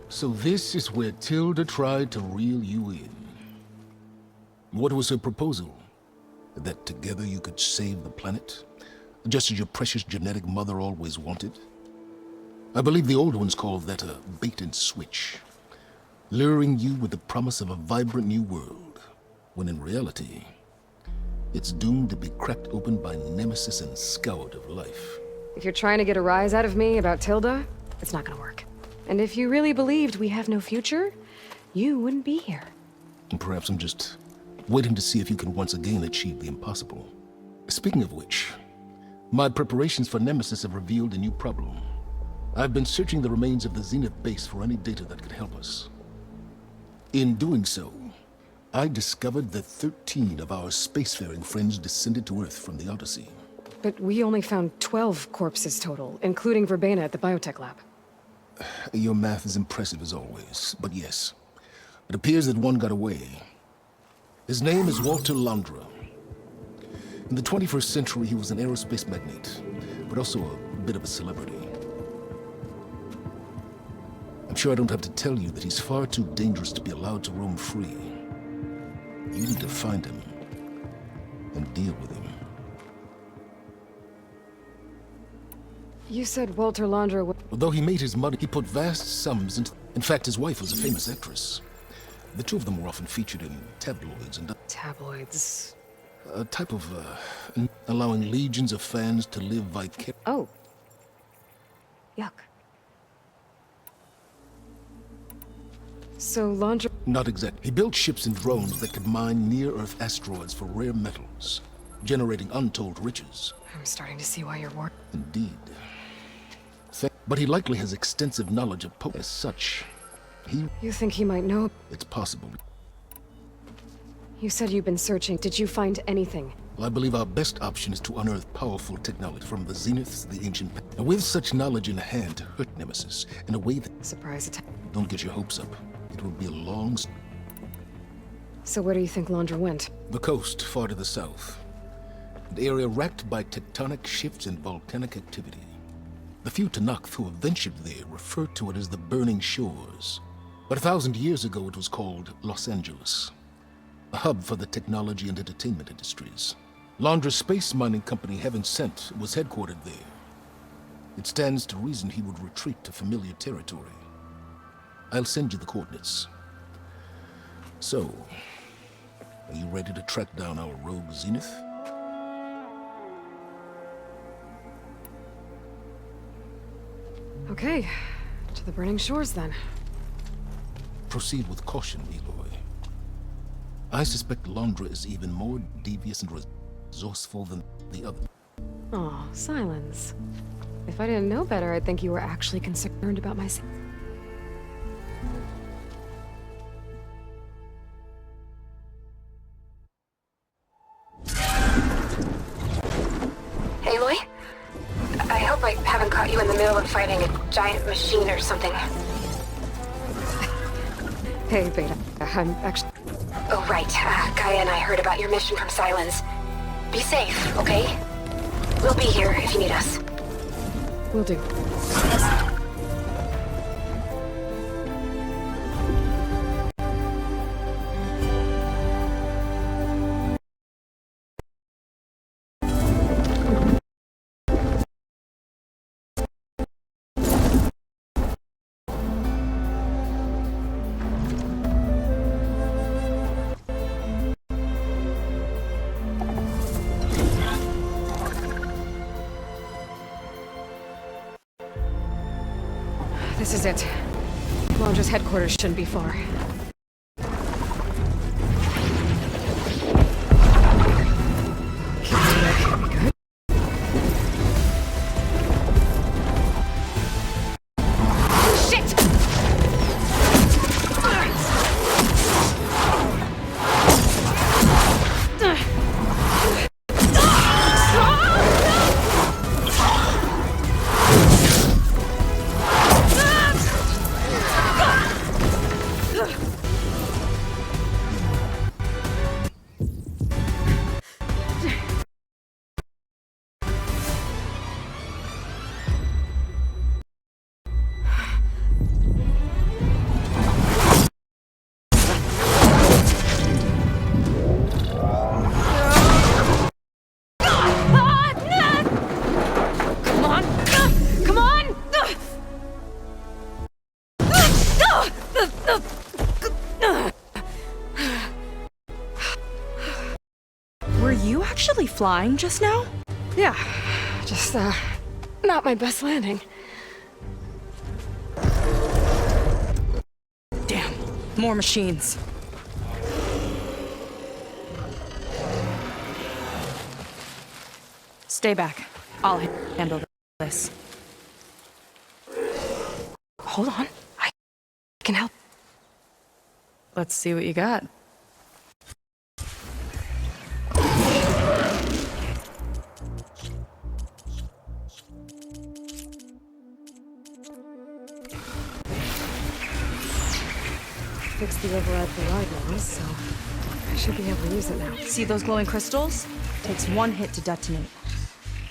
So this is where Tilda tried to reel you in. What was her proposal? That together you could save the planet? Just as your precious genetic mother always wanted? I believe the old ones called that a bait and switch. Luring you with the promise of a vibrant new world, when in reality, it's doomed to be cracked open by nemesis and scoured of life. If you're trying to get a rise out of me about Tilda, it's not gonna work. And if you really believed we have no future, you wouldn't be here. And perhaps I'm just waiting to see if you can once again achieve the impossible. Speaking of which, my preparations for Nemesis have revealed a new problem. I've been searching the remains of the Zenith base for any data that could help us. In doing so, I discovered that 13 of our spacefaring friends descended to Earth from the Odyssey. But we only found 12 corpses total, including Verbena at the biotech lab. Your math is impressive as always, but yes, it appears that one got away. His name is Walter Londra. In the 21st century, he was an aerospace magnate, but also a bit of a celebrity. I'm sure I don't have to tell you that he's far too dangerous to be allowed to roam free. You need to find him and deal with him. You said Walter Londra. Although he made his money, he put vast sums into... In fact, his wife was a famous actress. The two of them were often featured in tabloids and... Tabloids? A type of, allowing legions of fans to live vicariously. Oh. Yuck. So Londra... Not exactly. He built ships and drones that could mine near-Earth asteroids for rare metals, generating untold riches. I'm starting to see why you're worried. Indeed. But he likely has extensive knowledge of As such, You think he might know? It's possible. You said you've been searching. Did you find anything? Well, I believe our best option is to unearth powerful technology from the Zeniths, the ancient... And with such knowledge in hand to hurt Nemesis in a way that... Surprise attack. Don't get your hopes up. It will be a long... So where do you think Londra went? The coast, far to the south. An area racked by tectonic shifts and volcanic activity. The few Tanakh who have ventured there refer to it as the Burning Shores. But 1,000 years ago it was called Los Angeles, a hub for the technology and entertainment industries. Londra's space mining company, Heaven Sent, was headquartered there. It stands to reason he would retreat to familiar territory. I'll send you the coordinates. So, are you ready to track down our rogue Zenith? Okay, to the Burning Shores then. Proceed with caution, Eloy. I suspect Londra is even more devious and resourceful than the other. Aw, Silence. If I didn't know better, I'd think you were actually concerned about my... Aloy? I hope I haven't caught you in the middle of fighting a giant machine or something. Hey, Beta. I'm actually... Oh, right. Gaia and I heard about your mission from Silence. Be safe, okay? We'll be here if you need us. Will do. This is it. Londra's headquarters shouldn't be far. Good. Shit! Ugh. actually flying just now? Yeah, just, not my best landing. Damn, more machines. Stay back. I'll handle this. Hold on, I can help. Let's see what you got. Fix the override for ride now, so I should be able to use it now. See those glowing crystals? Takes one hit to detonate.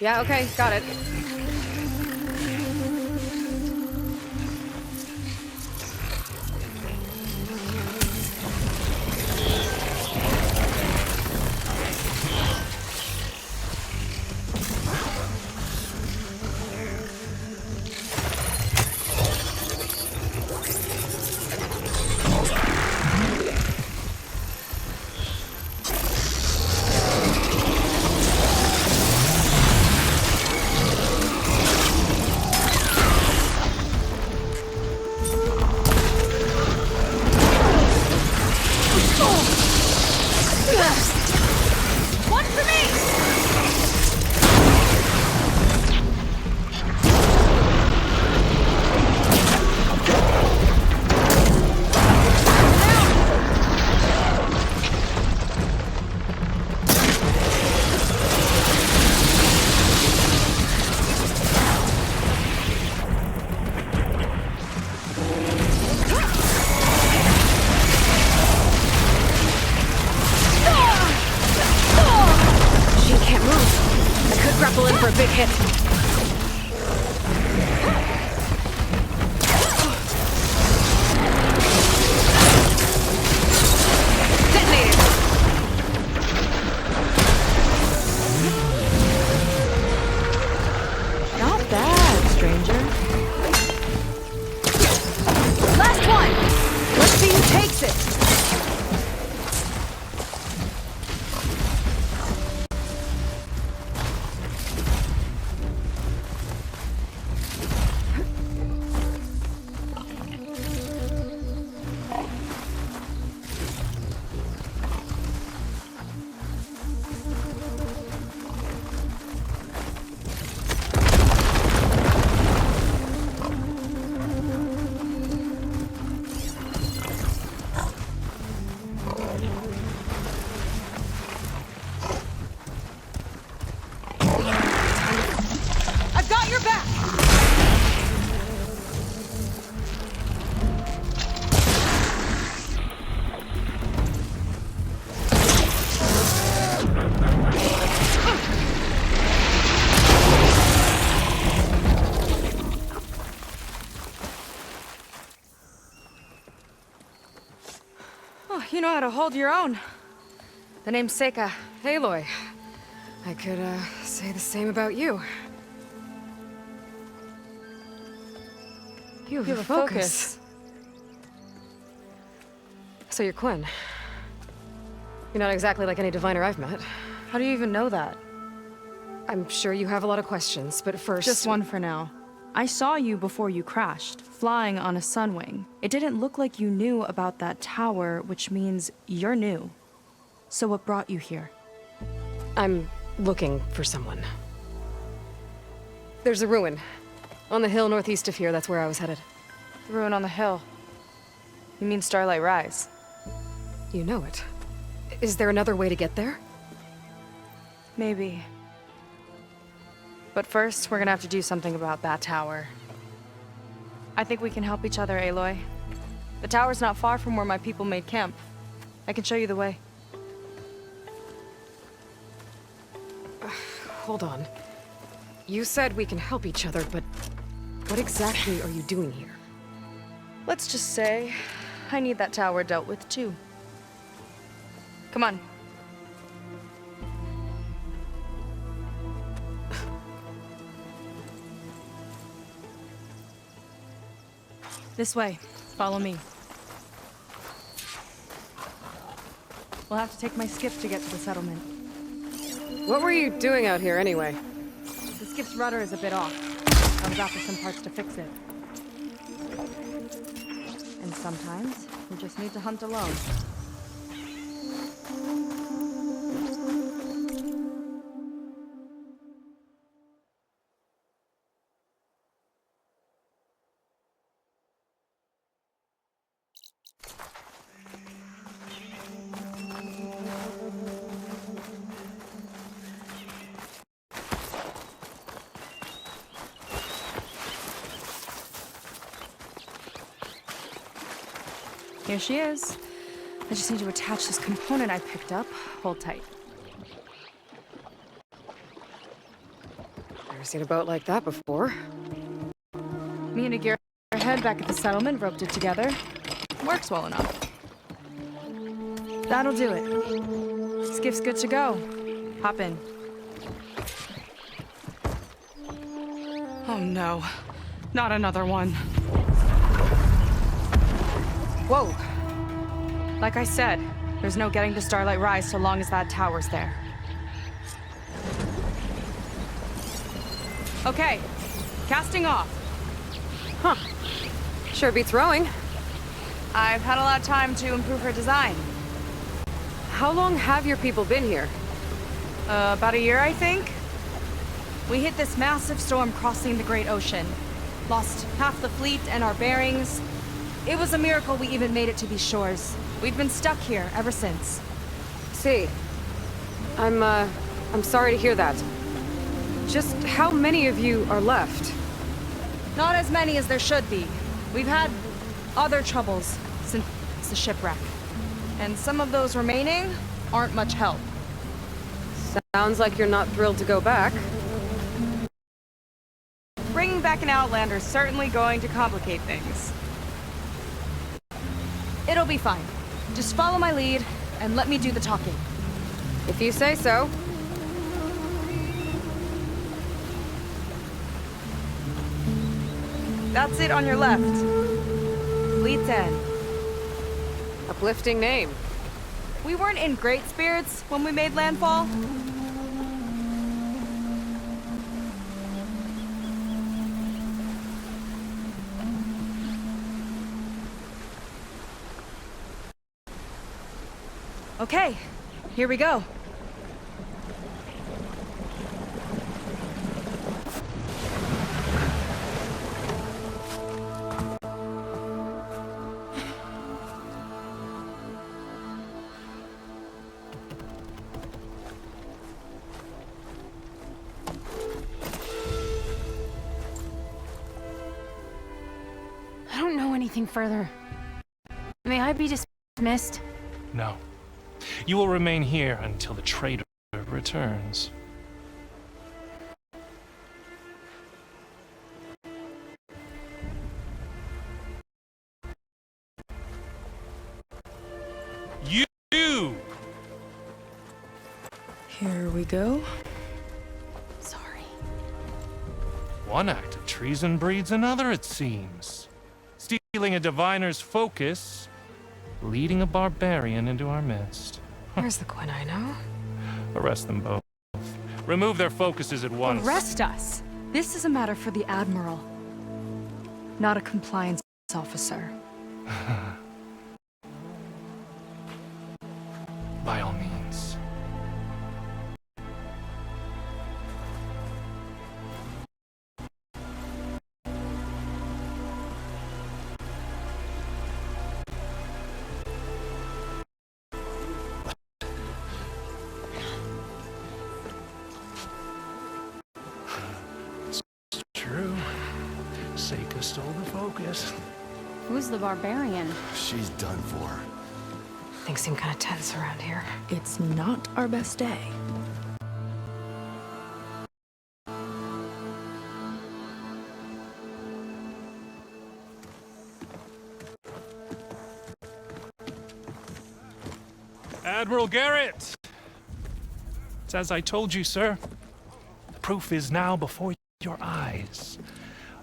Yeah, okay, got it. One for me! She can't move. I could grapple in for a big hit. Detonated! Not bad, stranger. Last one! Let's see who takes it! I've got your back! Oh, you know how to hold your own. The name's Seika. Aloy. I could, say the same about you. You have a focus. So you're Quinn. You're not exactly like any diviner I've met. How do you even know that? I'm sure you have a lot of questions, but first... Just one for now. I saw you before you crashed, flying on a sunwing. It didn't look like you knew about that tower, which means you're new. So what brought you here? I'm looking for someone. There's a ruin. On the hill northeast of here, that's where I was headed. The ruin on the hill. You mean Starlight Rise? You know it. Is there another way to get there? Maybe. But first, we're gonna have to do something about that tower. I think we can help each other, Aloy. The tower's not far from where my people made camp. I can show you the way. Hold on. You said we can help each other, but what exactly are you doing here? Let's just say, I need that tower dealt with too. Come on. This way. Follow me. We'll have to take my skiff to get to the settlement. What were you doing out here anyway? The skip's rudder is a bit off. I was after some parts to fix it. And sometimes, you just need to hunt alone. Here she is. I just need to attach this component I picked up. Hold tight. Never seen a boat like that before. Me and a gearhead back at the settlement roped it together. Works well enough. That'll do it. Skiff's good to go. Hop in. Oh no. Not another one. Whoa. Like I said, there's no getting to Starlight Rise so long as that tower's there. Okay, casting off. Huh. Sure beats rowing. I've had a lot of time to improve her design. How long have your people been here? About a year, I think. We hit this massive storm crossing the Great Ocean. Lost half the fleet and our bearings. It was a miracle we even made it to these shores. We've been stuck here ever since. See. I'm sorry to hear that. Just how many of you are left? Not as many as there should be. We've had other troubles since the shipwreck. And some of those remaining aren't much help. Sounds like you're not thrilled to go back. Bringing back an Outlander is certainly going to complicate things. It'll be fine. Just follow my lead and let me do the talking. If you say so. That's it on your left. Fleet's End. Uplifting name. We weren't in great spirits when we made landfall. Okay, here we go. I don't know anything further. May I be dismissed? No. You will remain here until the trader returns. You! Here we go. Sorry. One act of treason breeds another, it seems. Stealing a diviner's focus, leading a barbarian into our midst. Where's the quinino? Arrest them both. Remove their focuses at once. Arrest us. This is a matter for the Admiral, not a compliance officer. By all means. True. Seika stole the focus. Who's the barbarian? She's done for. Things seem kind of tense around here. It's not our best day. Admiral Garrett! It's as I told you, sir. The proof is now before your eyes.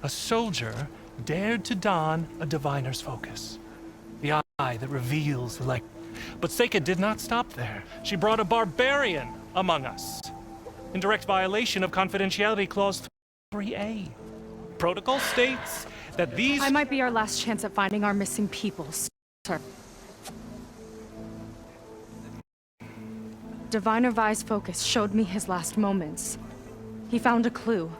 A soldier dared to don a diviner's focus. The eye that reveals the light. But Seika did not stop there. She brought a barbarian among us. in direct violation of Confidentiality Clause 3A. Protocol states that these... I might be our last chance at finding our missing people, sir. Diviner Vi's focus showed me his last moments. He found a clue.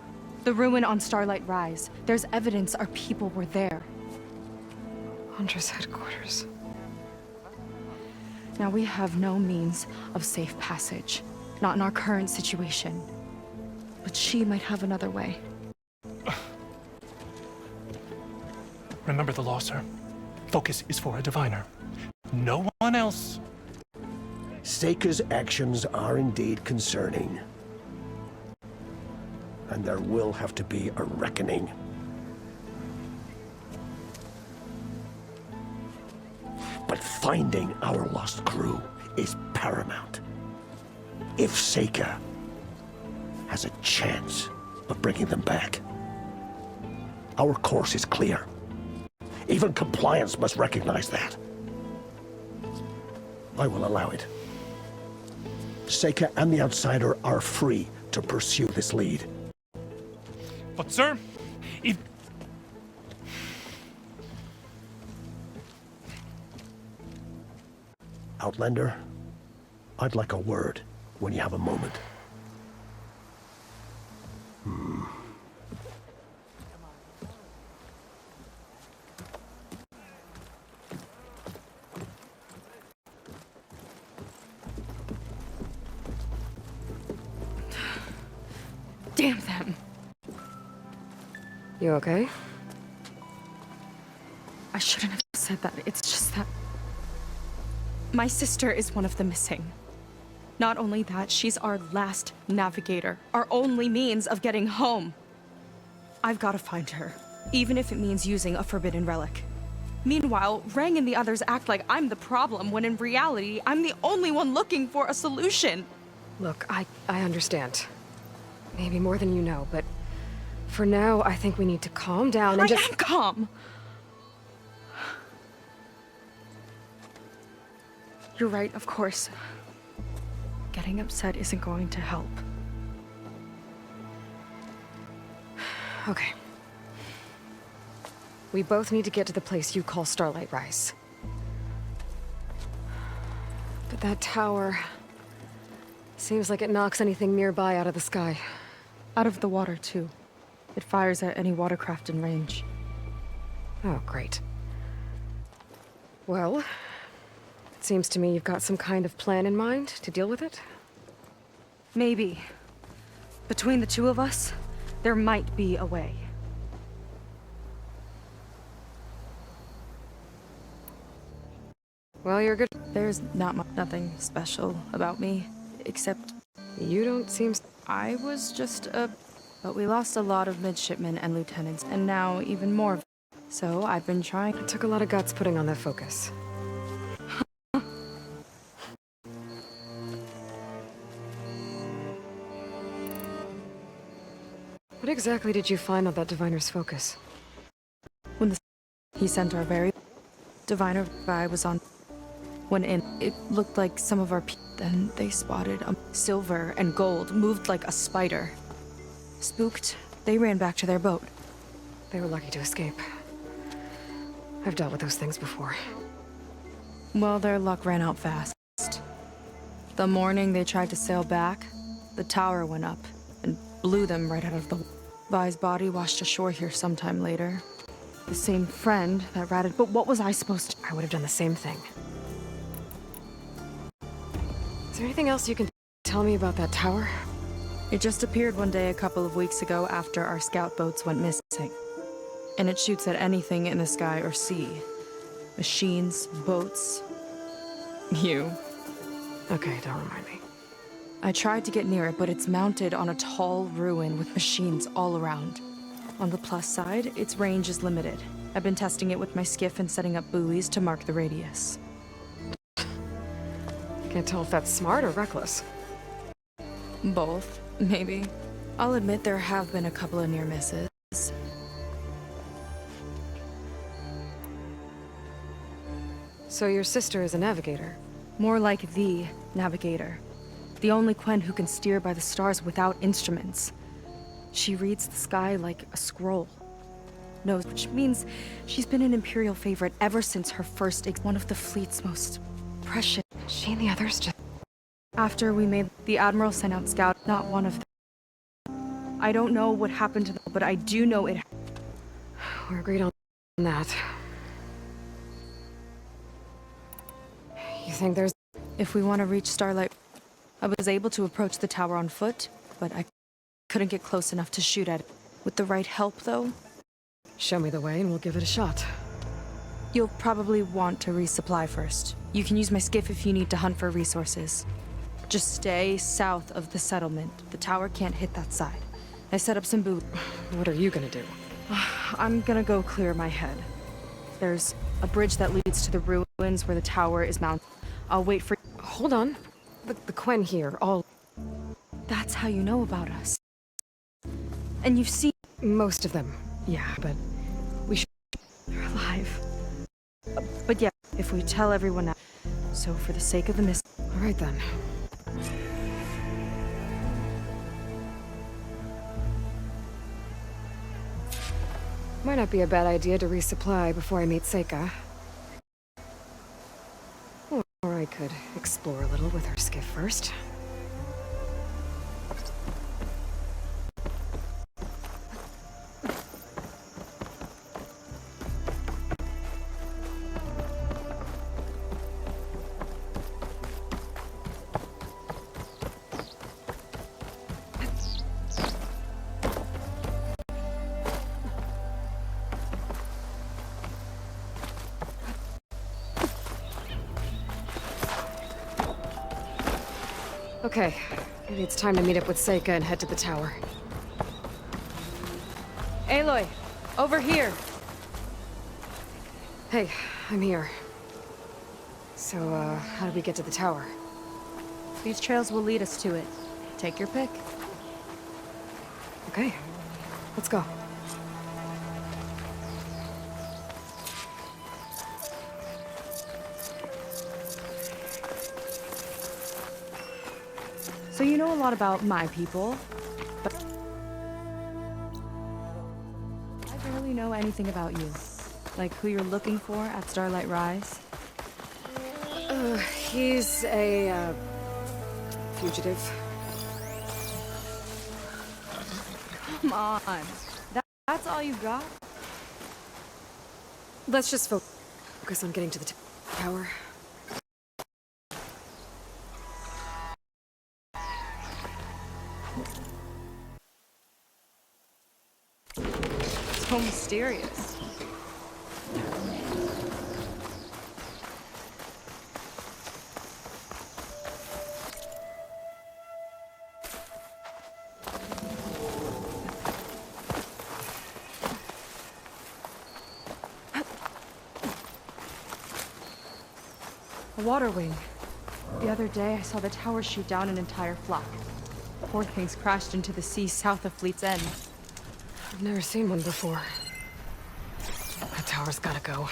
The ruin on Starlight Rise. There's evidence our people were there. Hunter's headquarters. Now we have no means of safe passage. Not in our current situation. But she might have another way. Remember the law, sir. Focus is for a diviner. No one else. Seika's actions are indeed concerning. And there will have to be a reckoning. But finding our lost crew is paramount. If Seika has a chance of bringing them back, our course is clear. Even compliance must recognize that. I will allow it. Seika and the Outsider are free to pursue this lead. But, sir, if... Outlander, I'd like a word when you have a moment. Damn them! You okay? I shouldn't have said that. It's just that... my sister is one of the missing. Not only that, she's our last navigator. Our only means of getting home. I've got to find her, even if it means using a forbidden relic. Meanwhile, Rang and the others act like I'm the problem, when in reality, I'm the only one looking for a solution. Look, I understand. Maybe more than you know, but for now, I think we need to calm down and I am calm. You're right, of course. Getting upset isn't going to help. Okay. We both need to get to the place you call Starlight Rise. But that tower... seems like it knocks anything nearby out of the sky. Out of the water, too. It fires at any watercraft in range. Oh, great. Well, it seems to me you've got some kind of plan in mind to deal with it. Maybe. Between the two of us, there might be a way. Well, you're good. There's nothing special about me, except You don't seem... I was just a... But we lost a lot of midshipmen and lieutenants, and now even more. So I've been trying... It took a lot of guts putting on that focus. What exactly did you find on that diviner's focus? When he sent our very... Diviner I was on... When in, it looked like some of our then they spotted silver and gold moved like a spider. Spooked, they ran back to their boat. They were lucky to escape. I've dealt with those things before. Well, their luck ran out fast. The morning they tried to sail back, the tower went up and blew them right out of the... Vi's body washed ashore here sometime later. The same friend that ratted, but what was I supposed to... I would have done the same thing. Is there anything else you can tell me about that tower? It just appeared one day a couple of weeks ago after our scout boats went missing. And it shoots at anything in the sky or sea. Machines, boats... You. Okay, don't remind me. I tried to get near it, but it's mounted on a tall ruin with machines all around. On the plus side, its range is limited. I've been testing it with my skiff and setting up buoys to mark the radius. Can't tell if that's smart or reckless. Both, maybe. I'll admit there have been a couple of near misses. So your sister is a navigator? More like the navigator. the only Quen who can steer by the stars without instruments. She reads the sky like a scroll. Knows, which means she's been an Imperial favorite ever since her first one of the fleet's most precious. She and the others just... After we made, the Admiral sent out scouts, not one of them. I don't know what happened to them, but I do know it. We're agreed on that. You think there's... If we want to reach Starlight, I was able to approach the tower on foot, but I couldn't get close enough to shoot at it. With the right help, though, Show me the way and we'll give it a shot. you'll probably want to resupply first. You can use my skiff if you need to hunt for resources. Just stay south of the settlement. The tower can't hit that side. I set up some boots. What are you gonna do? I'm gonna go clear my head. There's a bridge that leads to the ruins where the tower is mounted. I'll wait for... Hold on. The Quen here, all... That's how you know about us. And you've seen... Most of them. Yeah, but we should... They're alive. But yeah, if we tell everyone now. So for the sake of the miss... All right then. Might not be a bad idea to resupply before I meet Seika. Or I could explore a little with her skiff first. Okay, maybe it's time to meet up with Seika and head to the tower. Aloy, over here. Hey, I'm here. So, how do we get to the tower? These trails will lead us to it. Take your pick. Okay, let's go. So you know a lot about my people, but I barely know anything about you. Like who you're looking for at Starlight Rise. He's a, fugitive. Come on. That's all you got? Let's just focus on getting to the tower. So mysterious. A water wing. The other day, I saw the tower shoot down an entire flock. Poor things crashed into the sea south of Fleet's End. I've never seen one before. That tower's gotta go.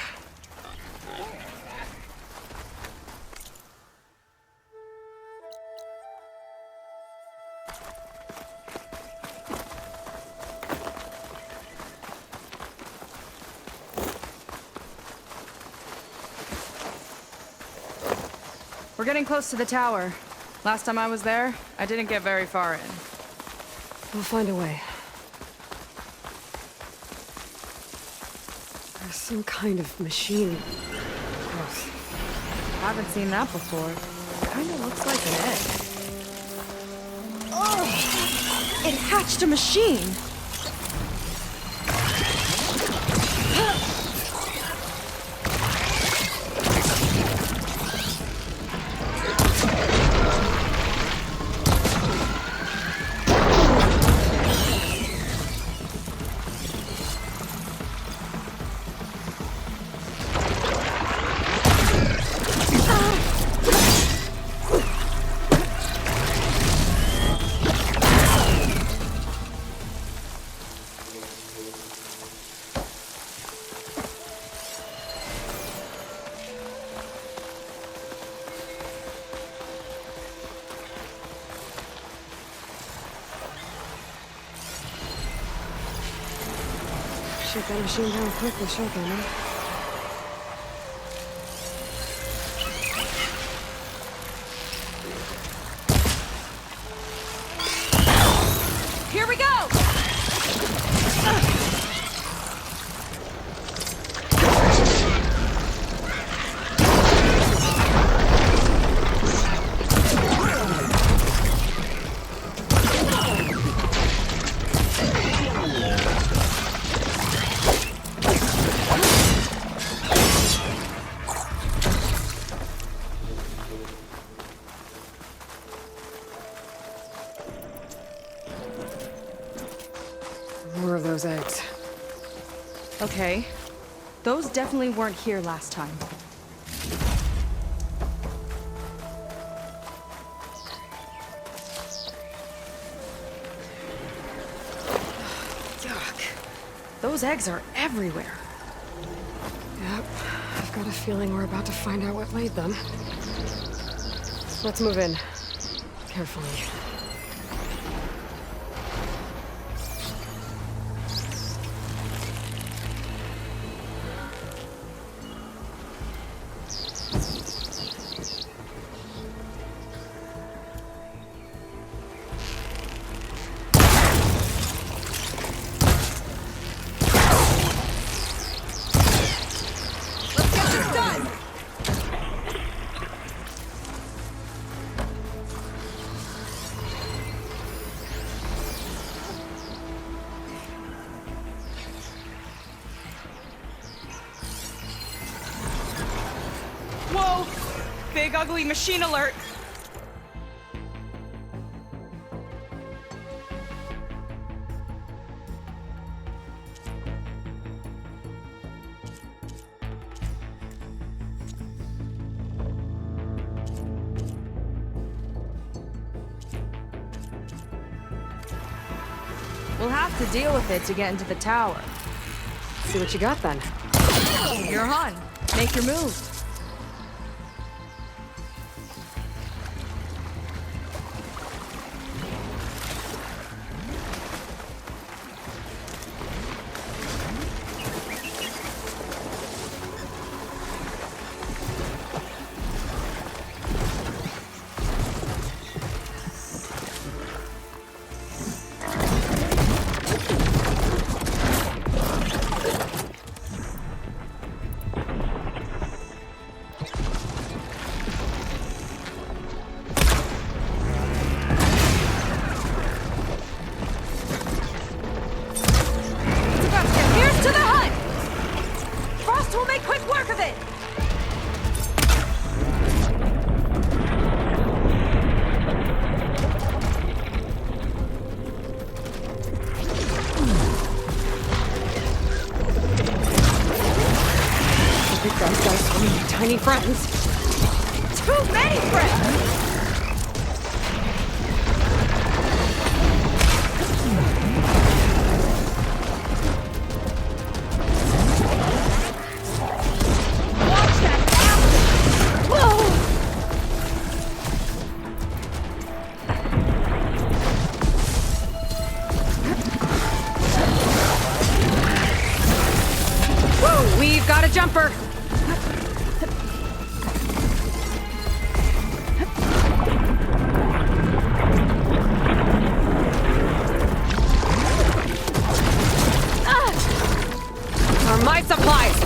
We're getting close to the tower. Last time I was there, I didn't get very far in. We'll find a way. There's some kind of machine. Gross. Haven't seen that before. Kinda looks like an egg. Oh! It hatched a machine! Shut that machine down quickly, shotgun, huh? Here we go! More of those eggs. Okay. Those definitely weren't here last time. Yuck. Those eggs are everywhere. Yep. I've got a feeling we're about to find out what laid them. Let's move in. Carefully. Whoa! Big ugly machine alert! We'll have to deal with it to get into the tower. See what you got then. You're on. Make your move. Here's to the hut! Frost will make quick work of it! I think those guys so many tiny friends. Too many friends! Watch that apple! Whoa! Whoa, we've got a jumper. Are my supplies.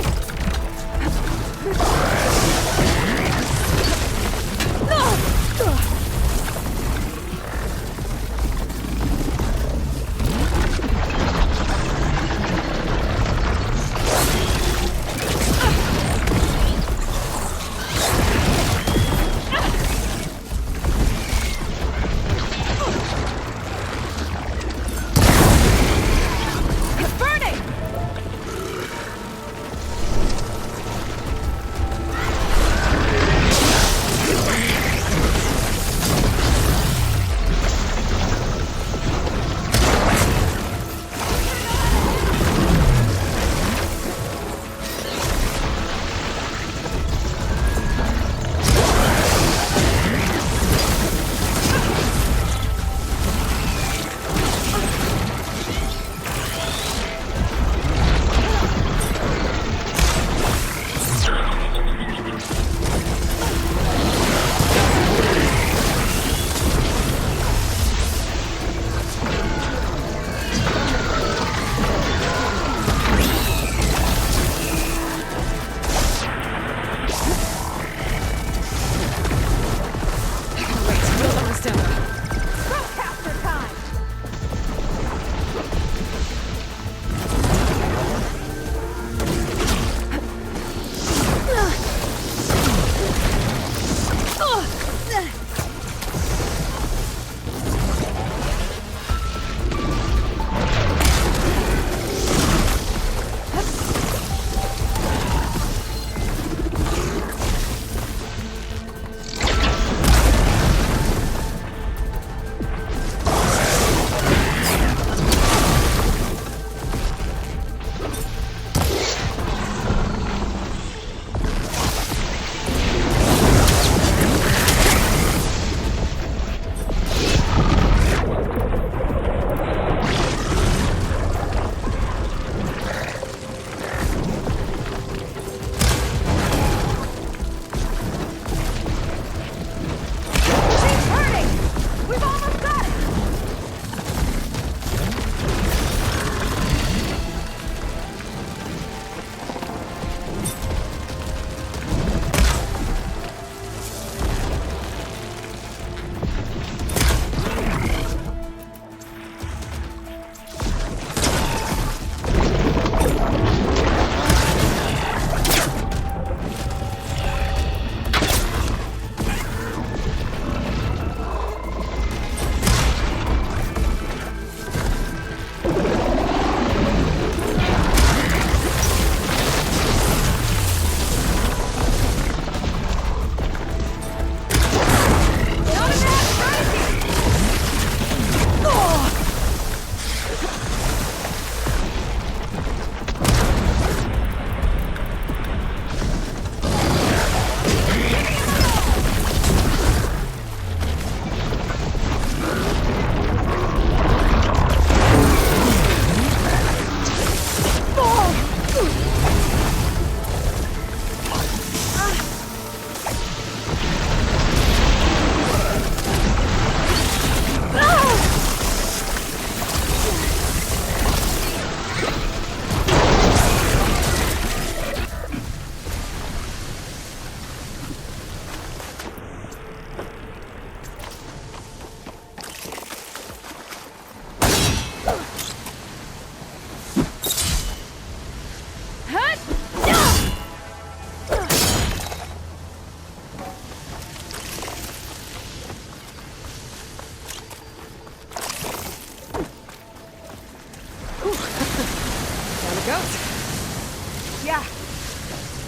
goes. Yeah.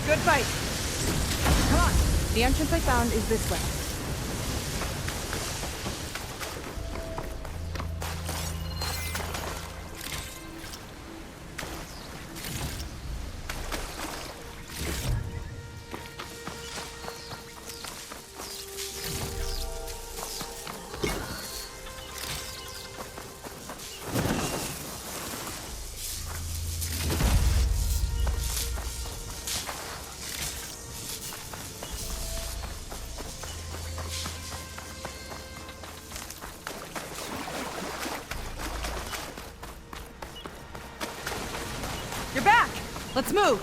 Good fight. Come on. The entrance I found is this way. You're back! Let's move!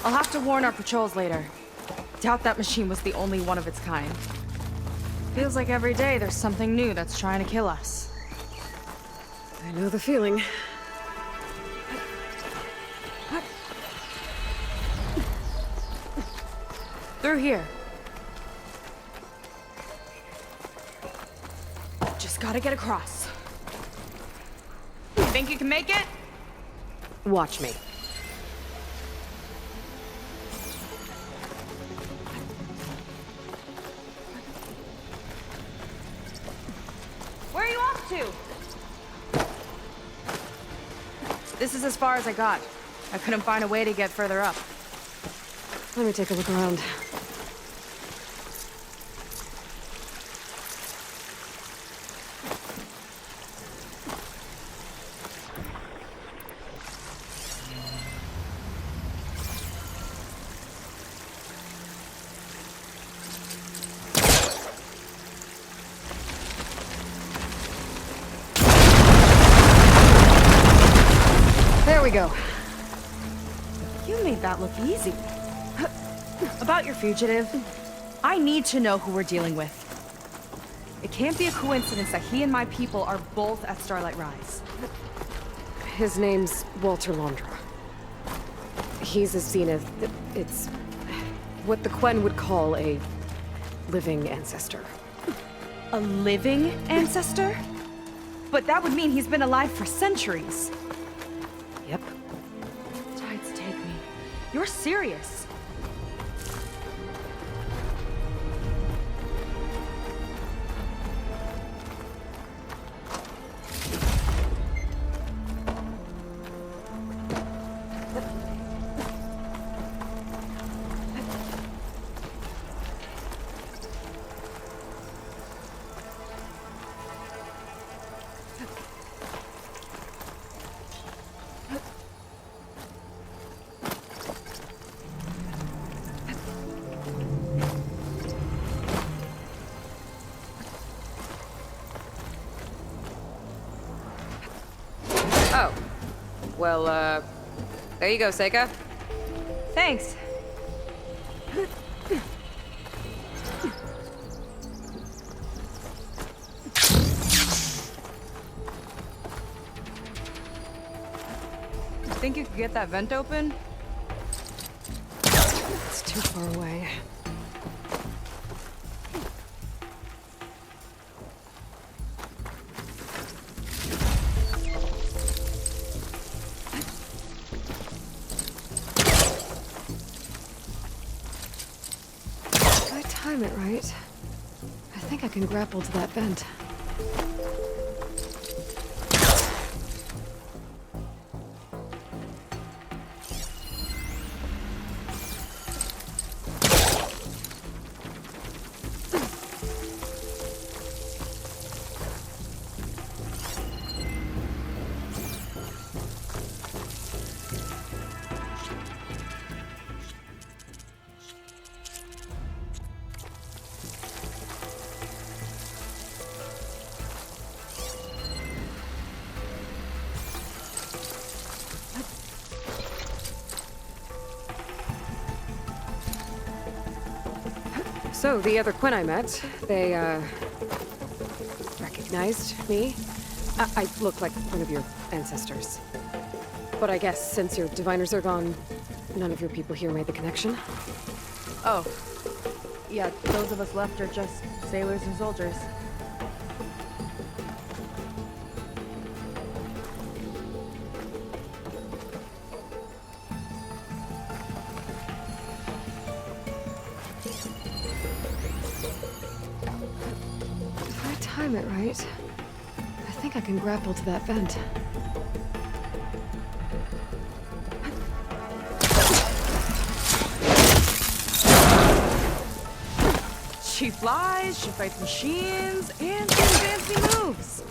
I'll have to warn our patrols later. Doubt that machine was the only one of its kind. Feels like every day there's something new that's trying to kill us. I know the feeling. Through here. Just gotta get across. Think you can make it? Watch me. Where are you off to? This is as far as I got. I couldn't find a way to get further up. Let me take a look around. There we go. You made that look easy. About your fugitive, I need to know who we're dealing with. It can't be a coincidence that he and my people are both at Starlight Rise. His name's Walter Londra. He's a Zenith. It's what the Quen would call a living ancestor. A living ancestor? But that would mean he's been alive for centuries. Yep. Tides take me. You're serious. Oh. Well, there you go, Seika. Thanks. Think you could get that vent open? It's too far away. If I time it right, I think I can grapple to that vent. So, the other Quen I met, they, recognized me. I look like one of your ancestors. But I guess since your diviners are gone, none of your people here made the connection? Oh, Yeah, those of us left are just sailors and soldiers. If I time it right, I think I can grapple to that vent. She flies, she fights machines, and some fancy moves.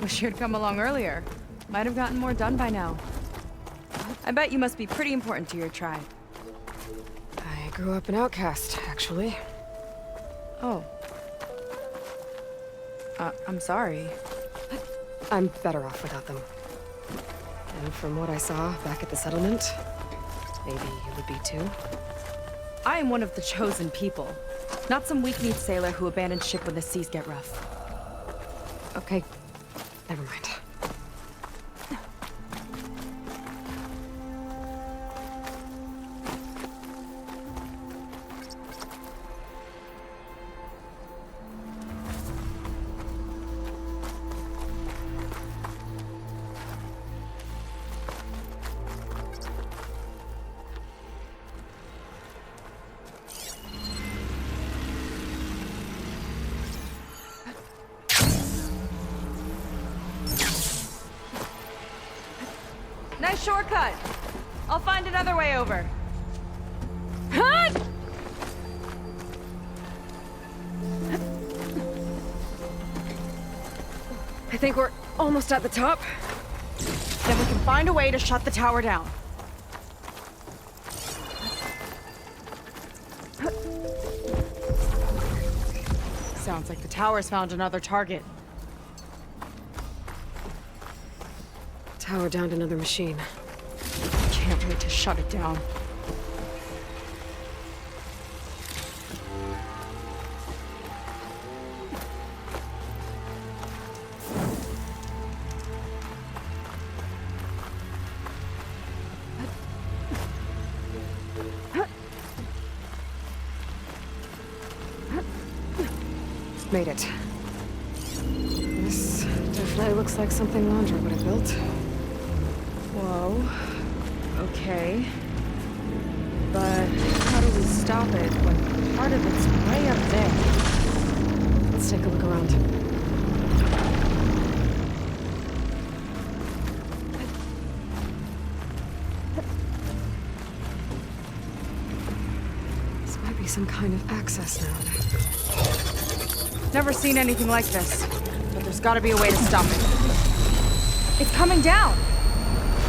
Wish you'd come along earlier. Might have gotten more done by now. I bet you must be pretty important to your tribe. I grew up an outcast, actually. Oh. I'm sorry. I'm better off without them. And from what I saw back at the settlement, maybe you would be too. I am one of the chosen people. Not some weak-kneed sailor who abandons ship when the seas get rough. Okay, never mind. Nice shortcut. I'll find another way over. I think we're almost at the top. Then we can find a way to shut the tower down. Sounds like the tower's found another target. Tower downed another machine. Can't wait to shut it down. Made it. This definitely looks like something Landra would have built. Whoa. Okay. But how do we stop it when part of it's way up there? Let's take a look around. This might be some kind of access node. Never seen anything like this. But there's gotta be a way to stop it. It's coming down!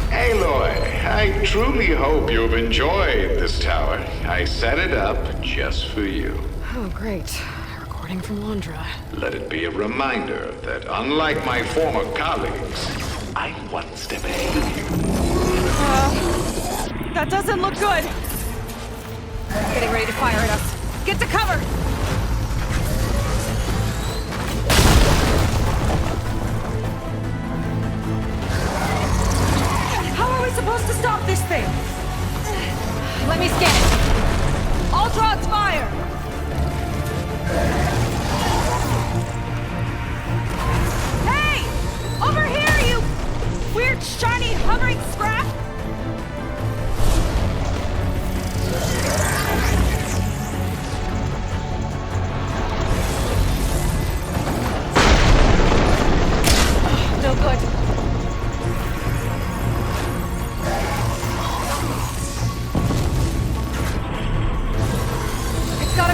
Aloy, I truly hope you've enjoyed this tower. I set it up just for you. Oh, great. A recording from Landra. Let it be a reminder that unlike my former colleagues, I'm one step ahead of you. That doesn't look good! Getting ready to fire at us. Get to cover! Supposed to stop this thing? Let me scan it. All drones fire! Hey! Over here, you weird, shiny, hovering scrap! No good.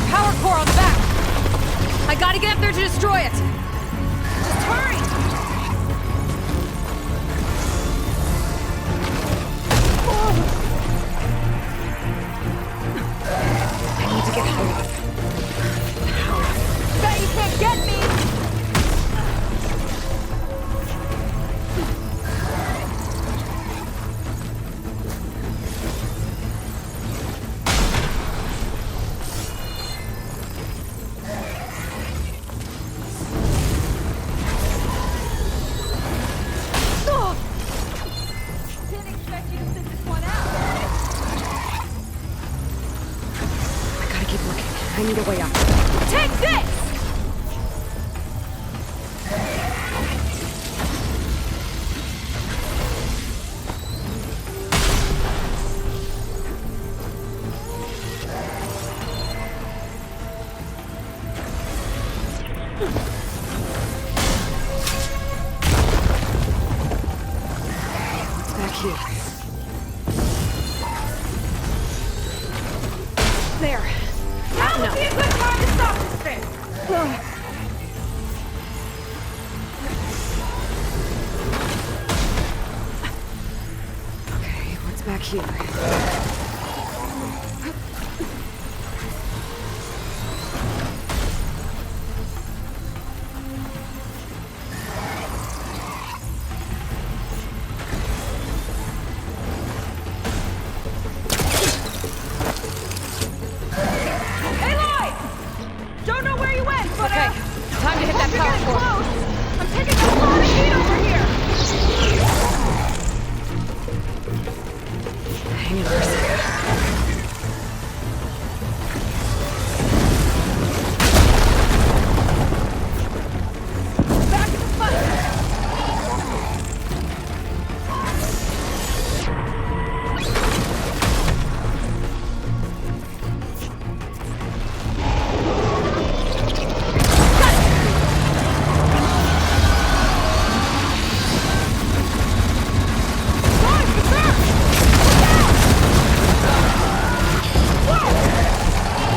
Power core on the back! I gotta get up there to destroy it! Just hurry! I need to get high up. Bet you can't get me! need a way out. Take this! Back here. There. Now would be a good time to stop this thing! Okay, what's back here? Aloy! Don't know where you went, but Okay, time to hit that power getting core. close. I'm taking a lot of heat over here. Hang in for a second. Back in the fight.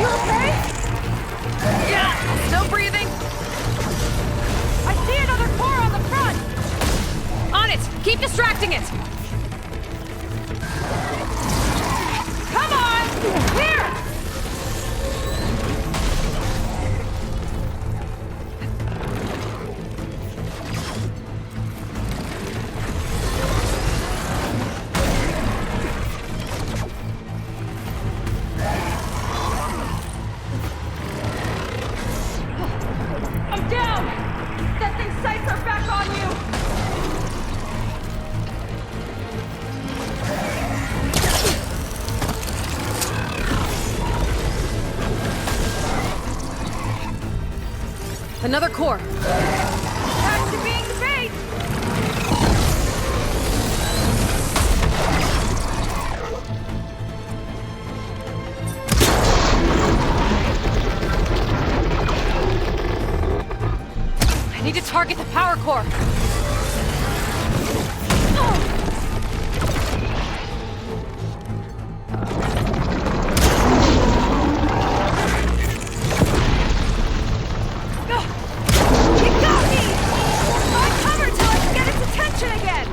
You okay? Yeah, still breathing. I see another core on the front. On it! Keep distracting it! Come on! Here! I'm down! That thing's sights are back on you! Another core. Back to being the bait! I need to target the power core. You got me! I'm covered till I can get its attention again!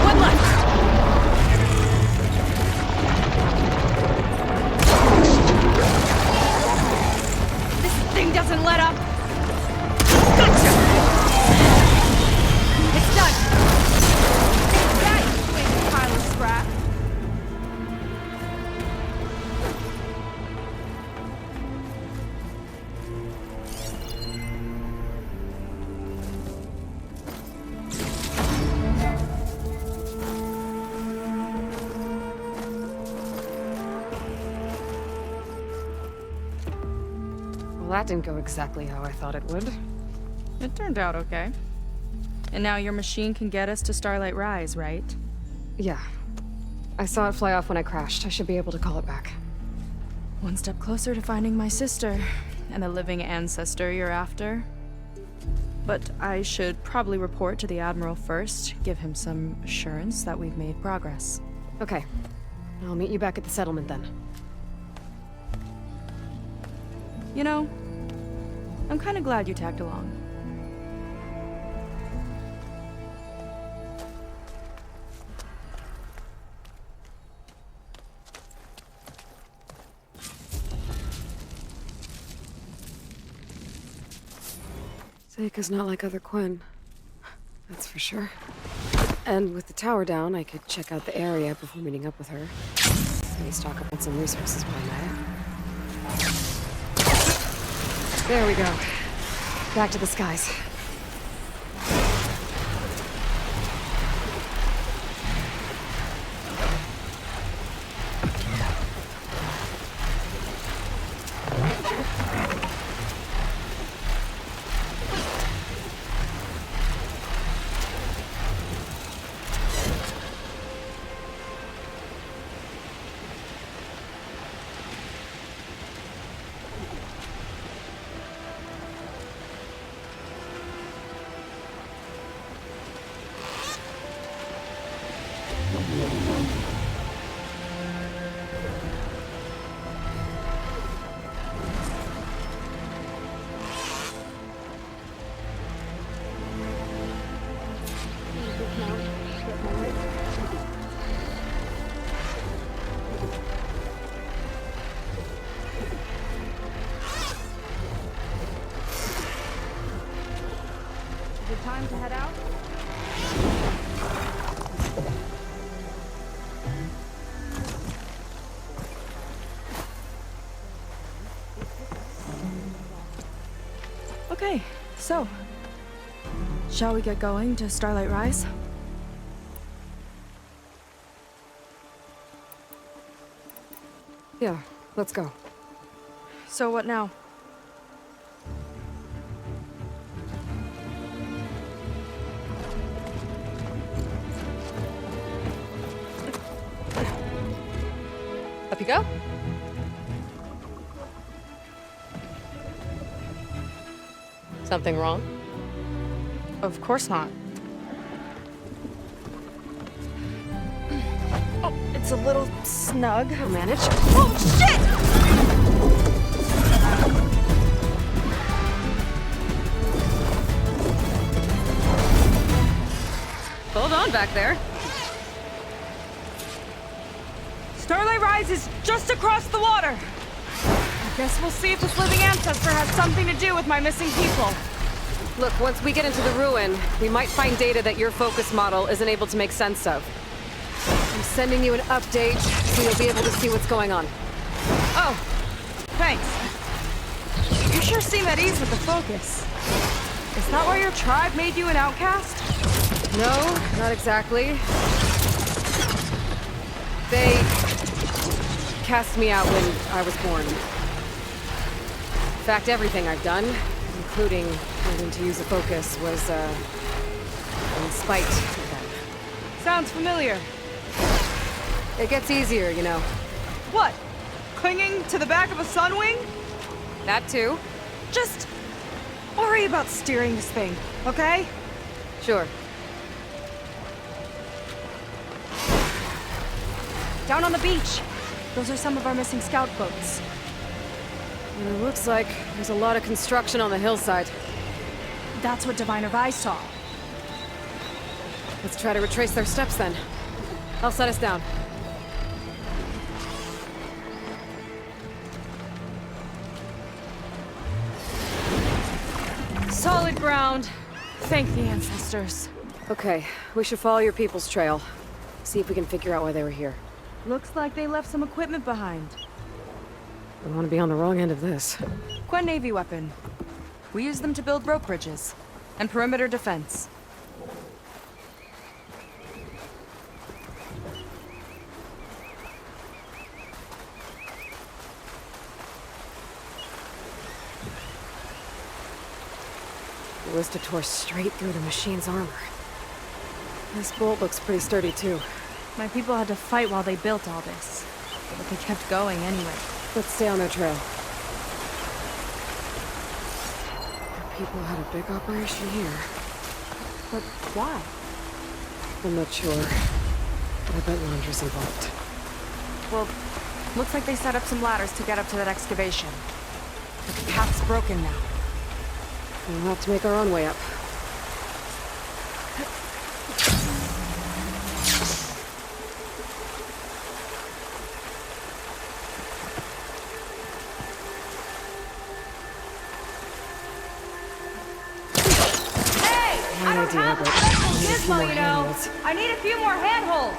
One left. This thing doesn't let up! Gotcha! It's done. That swing pile of scrap. Well, that didn't go exactly how I thought it would. It turned out okay. And now your machine can get us to Starlight Rise, right? Yeah. I saw it fly off when I crashed. I should be able to call it back. One step closer to finding my sister and the living ancestor you're after. But I should probably report to the Admiral first, give him some assurance that we've made progress. Okay. I'll meet you back at the settlement then. You know, I'm kind of glad you tagged along. Seika's not like other Quinn. That's for sure. And with the tower down, I could check out the area before meeting up with her. Maybe stock up on some resources while I'm at it. There we go. Back to the skies. time to head out? Okay, so, shall we get going to Starlight Rise? Yeah, let's go. So what now? Up you go. Something wrong? Of course not. Oh, it's a little snug. I'll manage. Oh, shit! Hold on back there. Starlight Rise is just across the water. I guess we'll see if this living ancestor has something to do with my missing people. Look, once we get into the ruin, we might find data that your focus model isn't able to make sense of. I'm sending you an update so you'll be able to see what's going on. Oh, thanks. You sure seem at ease with the focus. Is that why your tribe made you an outcast? No, not exactly. They cast me out when I was born. In fact, everything I've done, including learning to use a focus, was, in spite of them. Sounds familiar. It gets easier, you know. What? Clinging to the back of a sunwing? That too. Just worry about steering this thing, okay? Sure. Down on the beach. Those are some of our missing scout boats. It looks like there's a lot of construction on the hillside. That's what Diviner Vi saw. Let's try to retrace their steps then. I'll set us down. Solid ground. Thank the ancestors. Okay, we should follow your people's trail. See if we can figure out why they were here. Looks like they left some equipment behind. I want to be on the wrong end of this. Quen Navy weapon. We use them to build rope bridges and perimeter defense. The Ballista tore straight through the machine's armor. This bolt looks pretty sturdy too. My people had to fight while they built all this, but they kept going anyway. Let's stay on their trail. Our people had a big operation here. But why? I'm not sure. But I bet Laundra's involved. Well, looks like they set up some ladders to get up to that excavation. But the path's broken now. We'll have to make our own way up. Gizmo, you know. I need a few more handholds.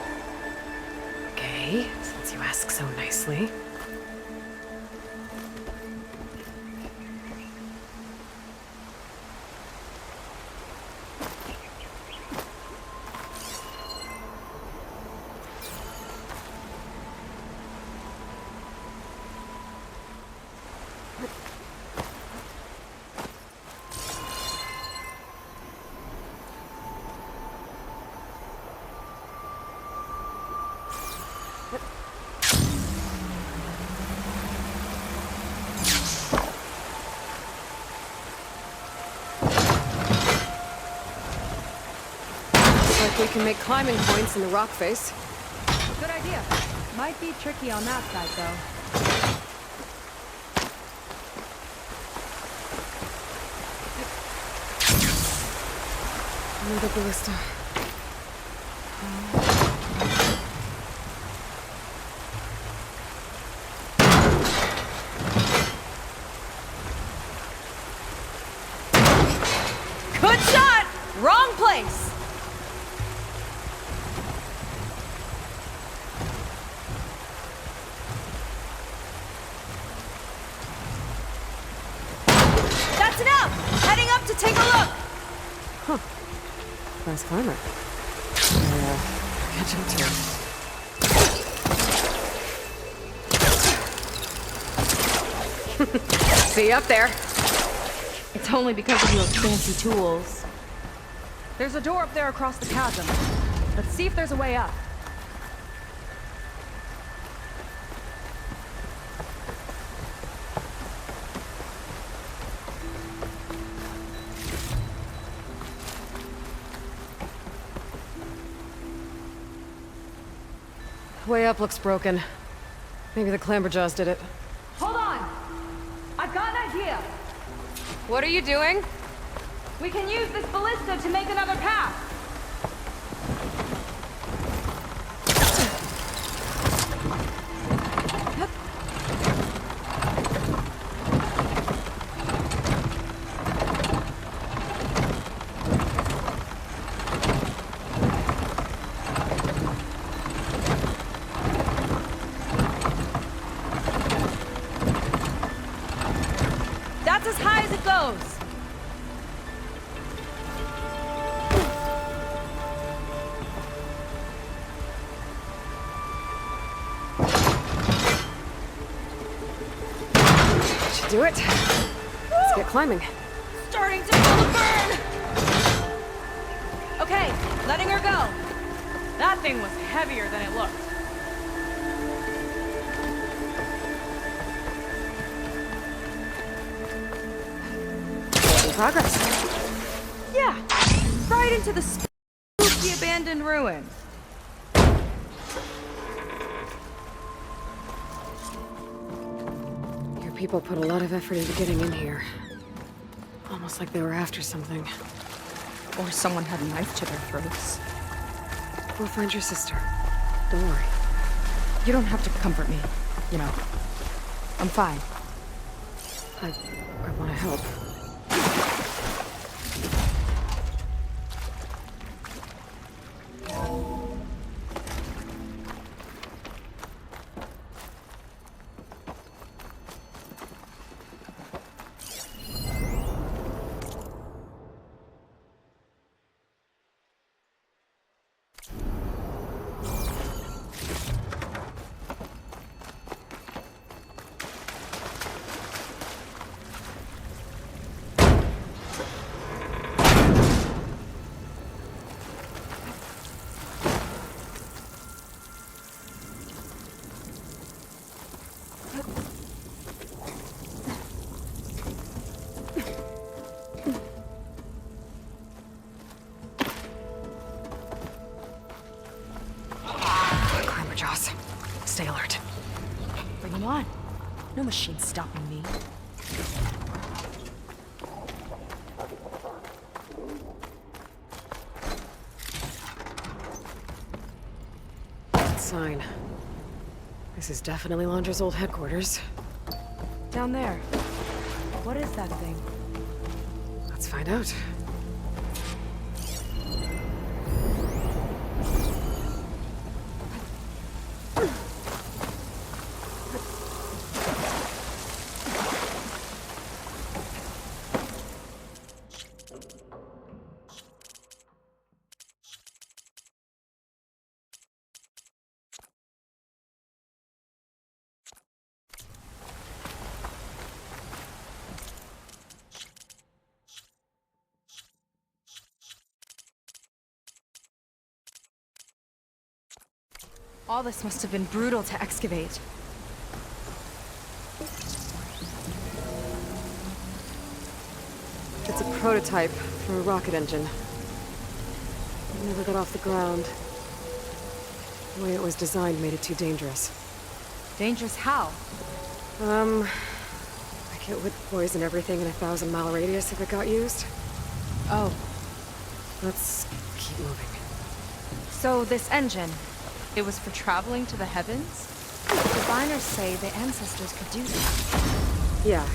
Okay, since you ask so nicely. We can make climbing points in the rock face. Good idea. Might be tricky on that side, though. Another ballista. Good shot! Rock Listen up! Heading up to take a look! Nice climber. Catch him to it. See you up there. It's only because of your fancy tools. There's a door up there across the chasm. Let's see if there's a way up. Way up looks broken. Maybe the clamberjaws did it. Hold on! I've got an idea! What are you doing? We can use this ballista to make another path! That's as high as it goes! Should do it. Let's get climbing. Starting to feel the burn! Okay, letting her go. That thing was heavier than it looked. Making progress. Yeah, right into the spooky abandoned ruin. Your people put a lot of effort into getting in here. Almost like they were after something. Or someone had a knife to their throats. We'll find your sister. Don't worry. You don't have to comfort me, you know. I'm fine. I want to help. Clamberjaws. Stay alert. Bring them on. No machine's stopping me. Sign. This is definitely Londra's old headquarters. Down there. What is that thing? Let's find out. All this must have been brutal to excavate. It's a prototype for a rocket engine. It never got off the ground. The way it was designed made it too dangerous. Dangerous how? Like it would poison everything in a 1,000-mile radius if it got used. Oh, Let's keep moving. so this engine, it was for traveling to the heavens? Designers say the ancestors could do that. Yeah.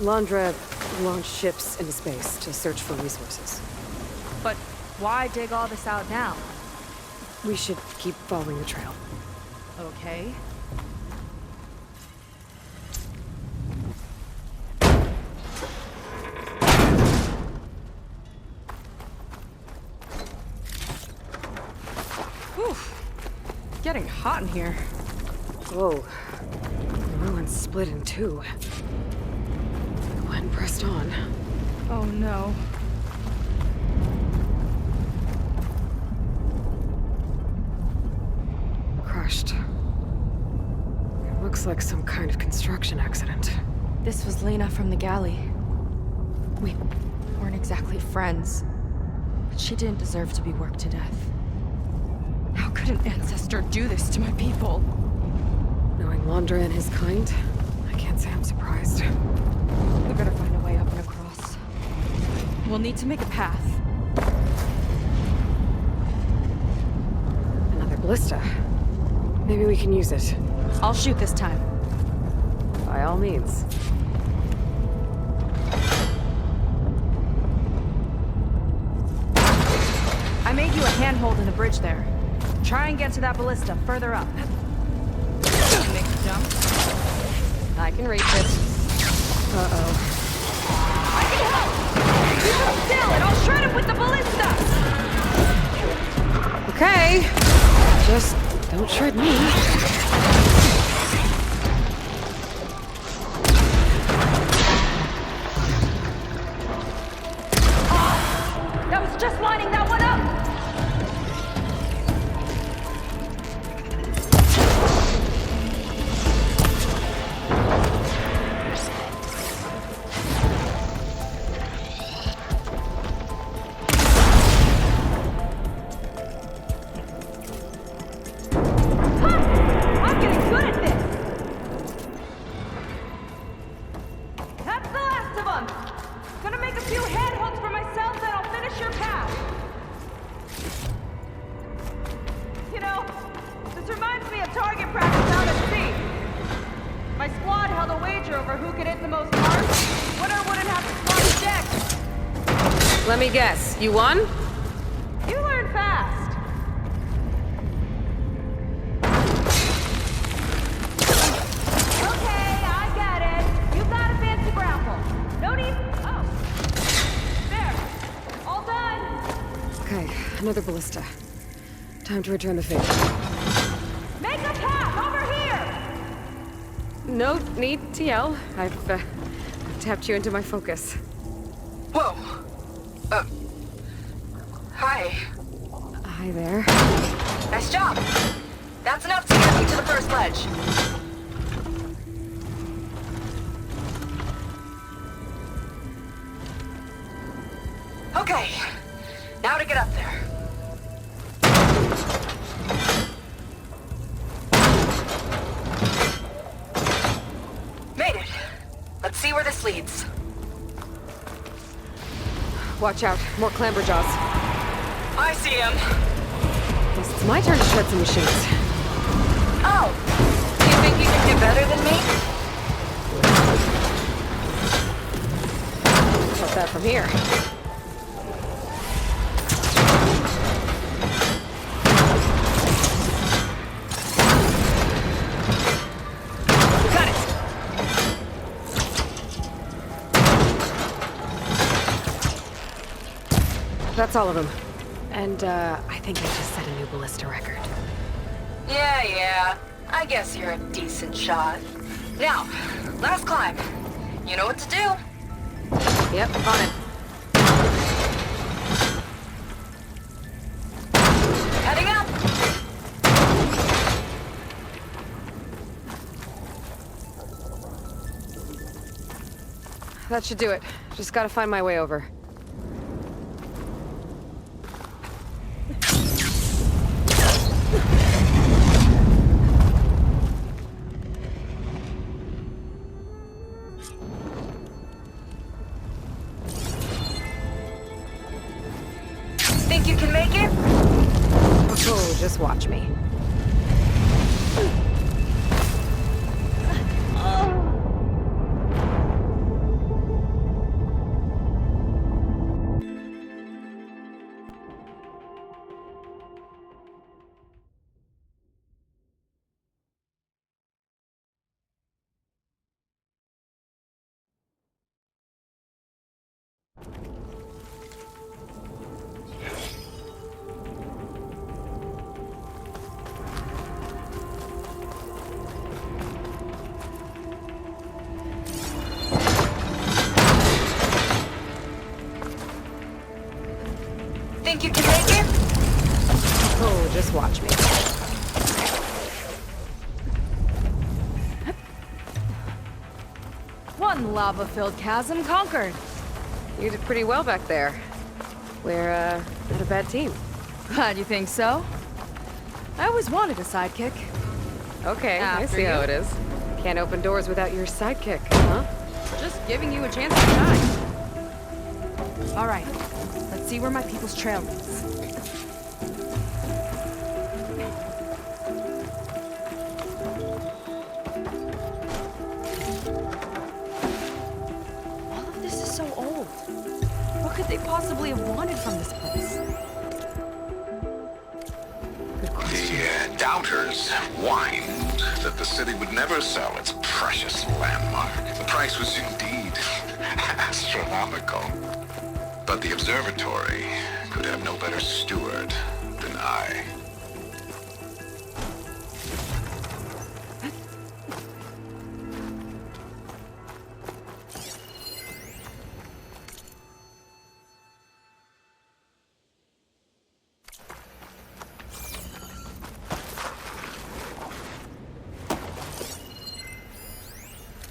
Londra launched ships into space to search for resources. But why dig all this out now? We should keep following the trail. Okay. getting hot in here. Whoa. The ruins split in two. Gwen pressed on. Oh no. Crushed. It looks like some kind of construction accident. This was Lena from the galley. We weren't exactly friends, but she didn't deserve to be worked to death. How could an ancestor do this to my people? Knowing Londra and his kind, I can't say I'm surprised. We better find a way up and across. We'll need to make a path. Another ballista. Maybe we can use it. I'll shoot this time. By all means. I made you a handhold in the bridge there. Try and get to that ballista further up. You make the jump. I can reach it. Uh-oh. I can help! Keep him still and I'll shred him with the ballista! Okay. Just don't shred me. That was just lining that one up! I'm getting good at this! That's the last of them! Gonna make a few handholds for myself, then I'll finish your path. You know, this reminds me of target practice out at sea. My squad held a wager over who could hit the most marks. Winner wouldn't have to swap decks. Let me guess. You won? You learn fast. Okay, I get it. You've got a fancy grapple. No need. Oh. There. All done. Okay, another ballista. Time to return the favor. Make a path over here. No need to yell. I've tapped you into my focus. Whoa. Hi. Hi there. Nice job. That's enough to get me to the first ledge. Okay. Now to get up there. Made it. Let's see where this leads. Watch out. More clamberjaws. I see him. Guess it's my turn to shred some machines. Oh. Do you think you can do better than me? What's that from here? Got it. That's all of them. And, I think I just set a new ballista record. Yeah. I guess you're a decent shot. Now, last climb. You know what to do. Yep, on it. Heading up. That should do it. Just gotta find my way over. Think you can make it? Oh, just watch me. think you can make it? Oh, just watch me. One lava-filled chasm conquered. You did pretty well back there. We're, not a bad team. Glad you think so. I always wanted a sidekick. Okay, I After see how you. it is. Can't open doors without your sidekick, huh? Just giving you a chance to shine. All right, let's see where my people's trail leads. All of this is so old. What could they possibly have wanted from this place? The doubters whined that the city would never sell its precious landmark. The price was indeed astronomical. But the observatory could have no better steward than I.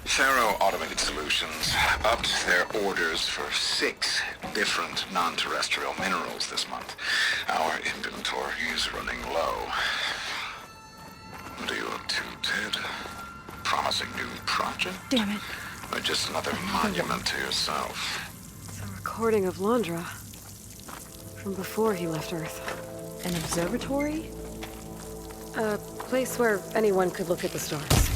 Faro Automated Solutions upped their orders for 6 different non-terrestrial minerals this month. Our inventory is running low. What are you up to, Ted? Promising new project? Damn it. Or just another monument to yourself? It's a recording of Londra. From before he left Earth. An observatory? A place where anyone could look at the stars.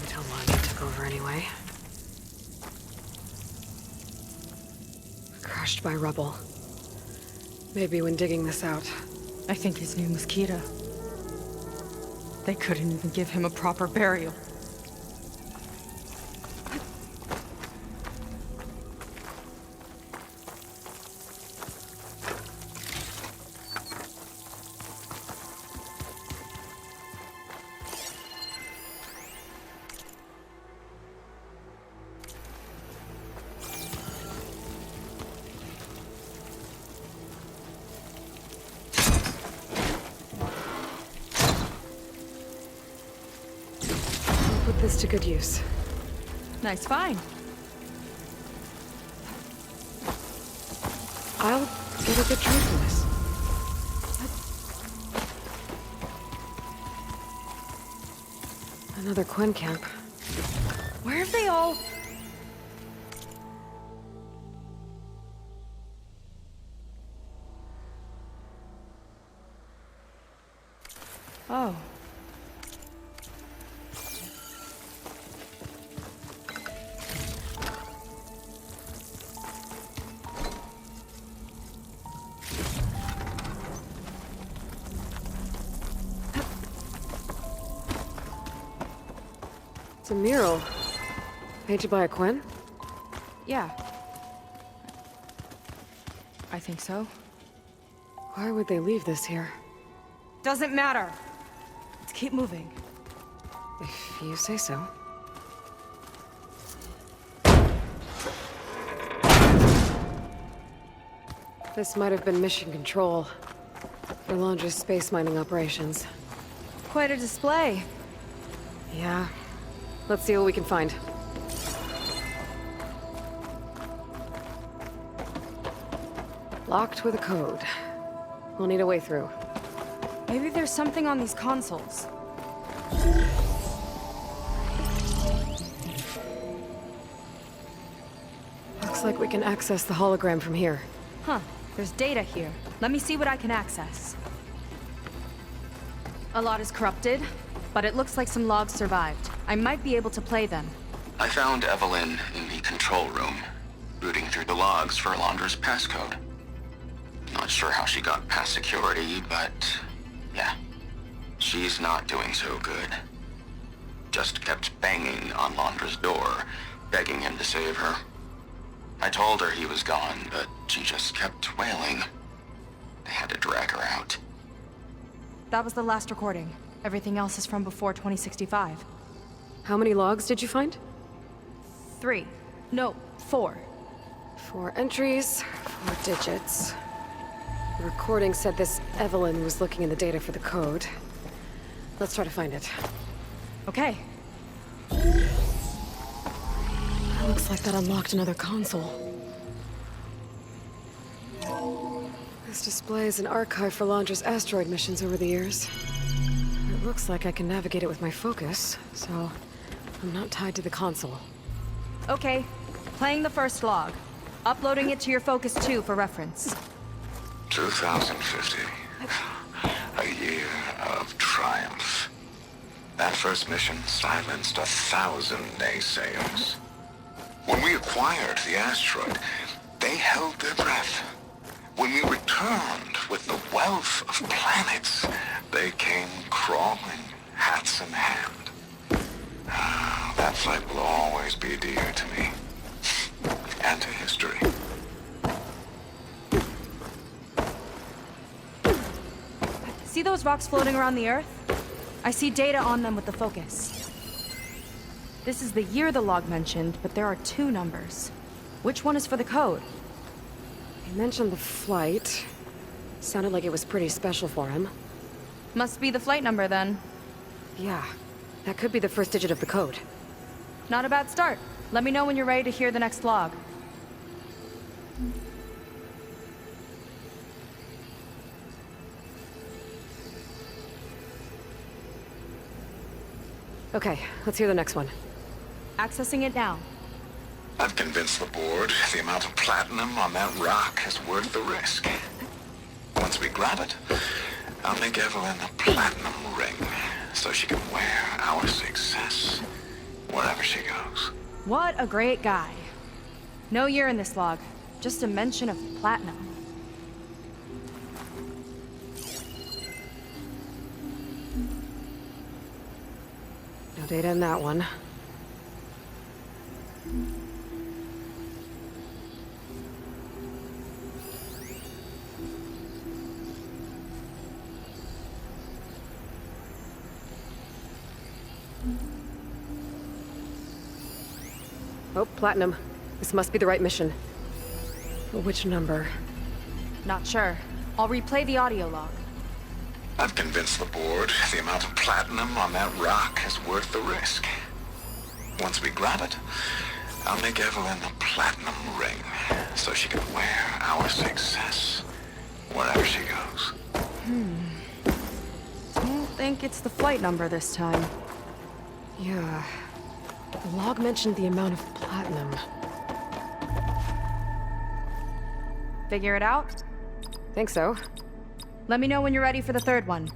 Until Londra took over anyway. Crushed by rubble. Maybe when digging this out. I think his name was Kira. They couldn't even give him a proper burial. Put this to good use. Nice find. I'll get a good trade for this. Another Quen camp. Where have they all... Oh. It's a mural. Painted by a Quen? Yeah. I think so. Why would they leave this here? Doesn't matter. Let's keep moving. If you say so. This might have been mission control for Londra's space mining operations. Quite a display. Yeah. Let's see what we can find. Locked with a code. We'll need a way through. Maybe there's something on these consoles. Looks like we can access the hologram from here. Huh. There's data here. Let me see what I can access. A lot is corrupted, but it looks like some logs survived. I might be able to play them. I found Evelyn in the control room, rooting through the logs for Alondra's passcode. Not sure how she got past security, but yeah, she's not doing so good. Just kept banging on Londra's door, begging him to save her. I told her he was gone, but she just kept wailing. They had to drag her out. That was the last recording. Everything else is from before 2065. How many logs did you find? 3. No, 4. 4 entries, 4 digits. The recording said this Evelyn was looking in the data for the code. Let's try to find it. Okay. It looks like that unlocked another console. This displays an archive for Londra's asteroid missions over the years. It looks like I can navigate it with my focus, so I'm not tied to the console. Okay. Playing the first log. Uploading it to your Focus 2 for reference. 2050. A year of triumph. That first mission silenced 1,000 naysayers. When we acquired the asteroid, they held their breath. When we returned with the wealth of planets, they came crawling, hats in hand. That fight will always be dear to me. And to history. See those rocks floating around the Earth? I see data on them with the focus. This is the year the log mentioned, but there are 2 numbers. Which one is for the code? He mentioned the flight. Sounded like it was pretty special for him. Must be the flight number then. Yeah, that could be the first digit of the code. Not a bad start. Let me know when you're ready to hear the next log. Okay, let's hear the next one. Accessing it now. I've convinced the board the amount of platinum on that rock is worth the risk. Once we grab it, I'll make Evelyn a platinum ring so she can wear our success wherever she goes. What a great guy. No year in this log, just a mention of platinum. No data in that one. Oh, platinum. This must be the right mission. But which number? Not sure. I'll replay the audio log. I've convinced the board the amount of platinum on that rock is worth the risk. Once we grab it, I'll make Evelyn a platinum ring so she can wear our success wherever she goes. Don't think it's the flight number this time. Yeah. The log mentioned the amount of platinum. Figure it out? Think so. Let me know when you're ready for the third one.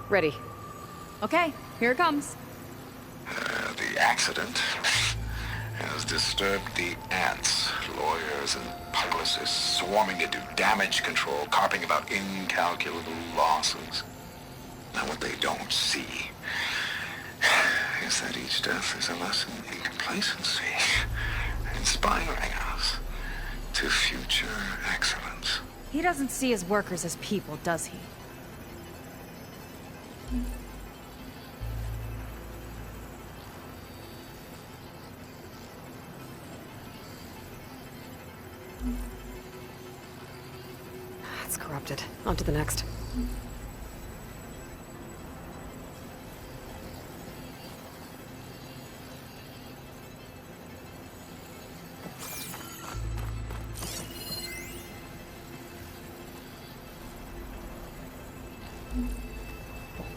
Ready. Okay, here it comes. The accident has disturbed the ants, lawyers and publicists swarming to do damage control, carping about incalculable losses. Now what they don't see is that each death is a lesson in complacency, inspiring us to future excellence. He doesn't see his workers as people, does he? It's corrupted. On to the next.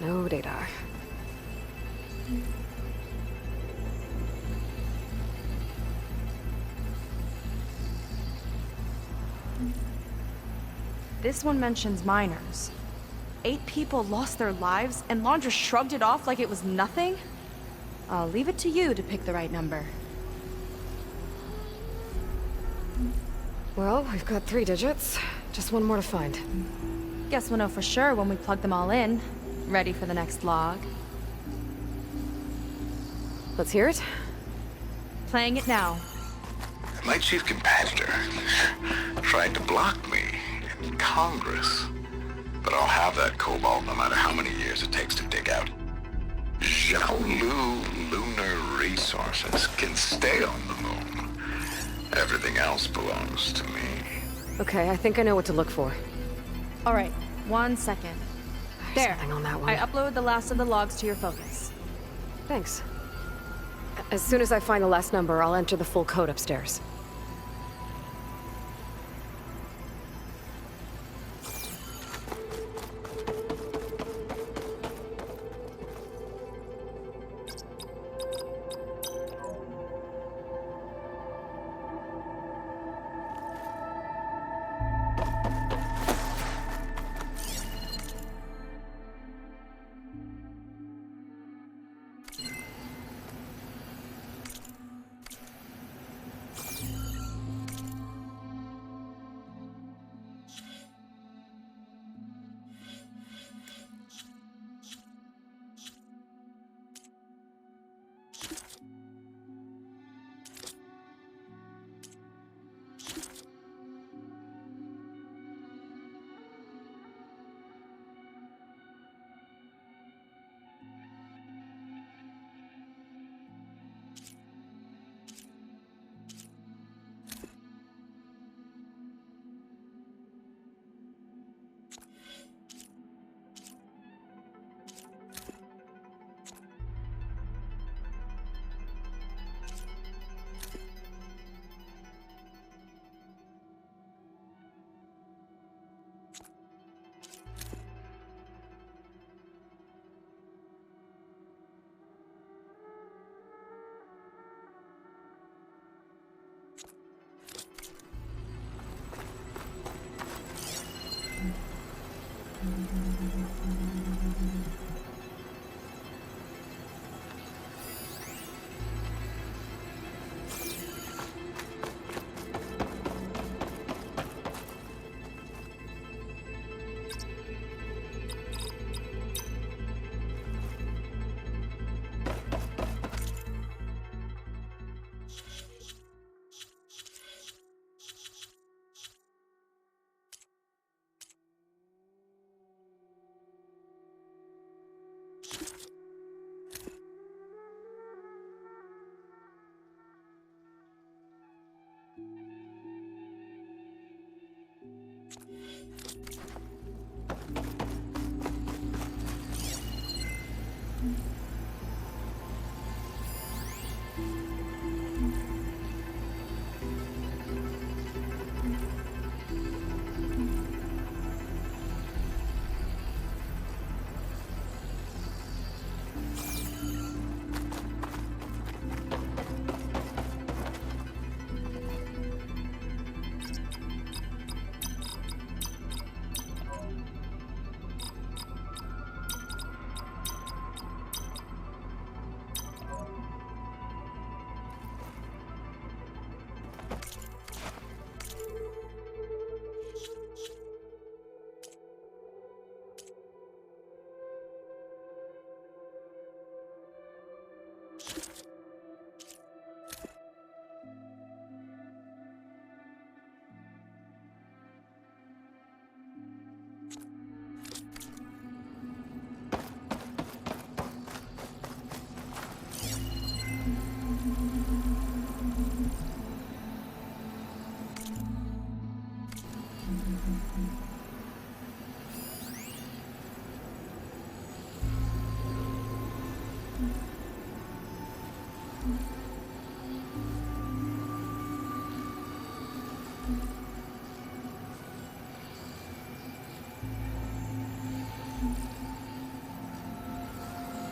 No data. This one mentions miners. 8 people lost their lives, and Laundra shrugged it off like it was nothing? I'll leave it to you to pick the right number. Well, we've got 3 digits. Just one more to find. Guess we'll know for sure when we plug them all in. Ready for the next log. Let's hear it. Playing it now. My chief competitor tried to block me in Congress. But I'll have that cobalt no matter how many years it takes to dig out. Xiaolu lunar resources can stay on the moon. Everything else belongs to me. Okay, I think I know what to look for. All right, 1 second. There. Something on that one. I uploaded the last of the logs to your focus. Thanks. As soon as I find the last number, I'll enter the full code upstairs.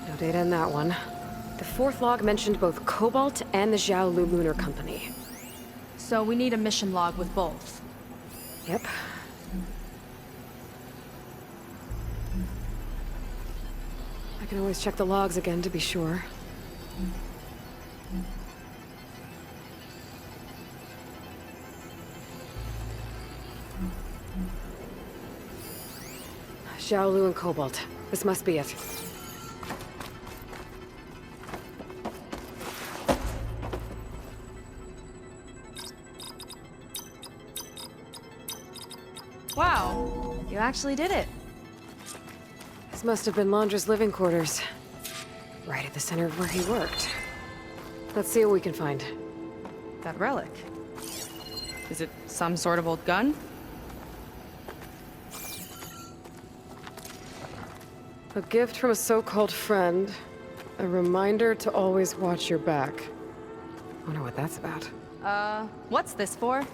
No data in that one. The fourth log mentioned both Cobalt and the Xiaolu Lunar Company. So we need a mission log with both. Yep. I can always check the logs again to be sure. Xiaolu and Cobalt. This must be it. Wow, you actually did it. This must have been Londra's living quarters. Right at the center of where he worked. Let's see what we can find. That relic. Is it some sort of old gun? A gift from a so-called friend. A reminder to always watch your back. Wonder what that's about. What's this for?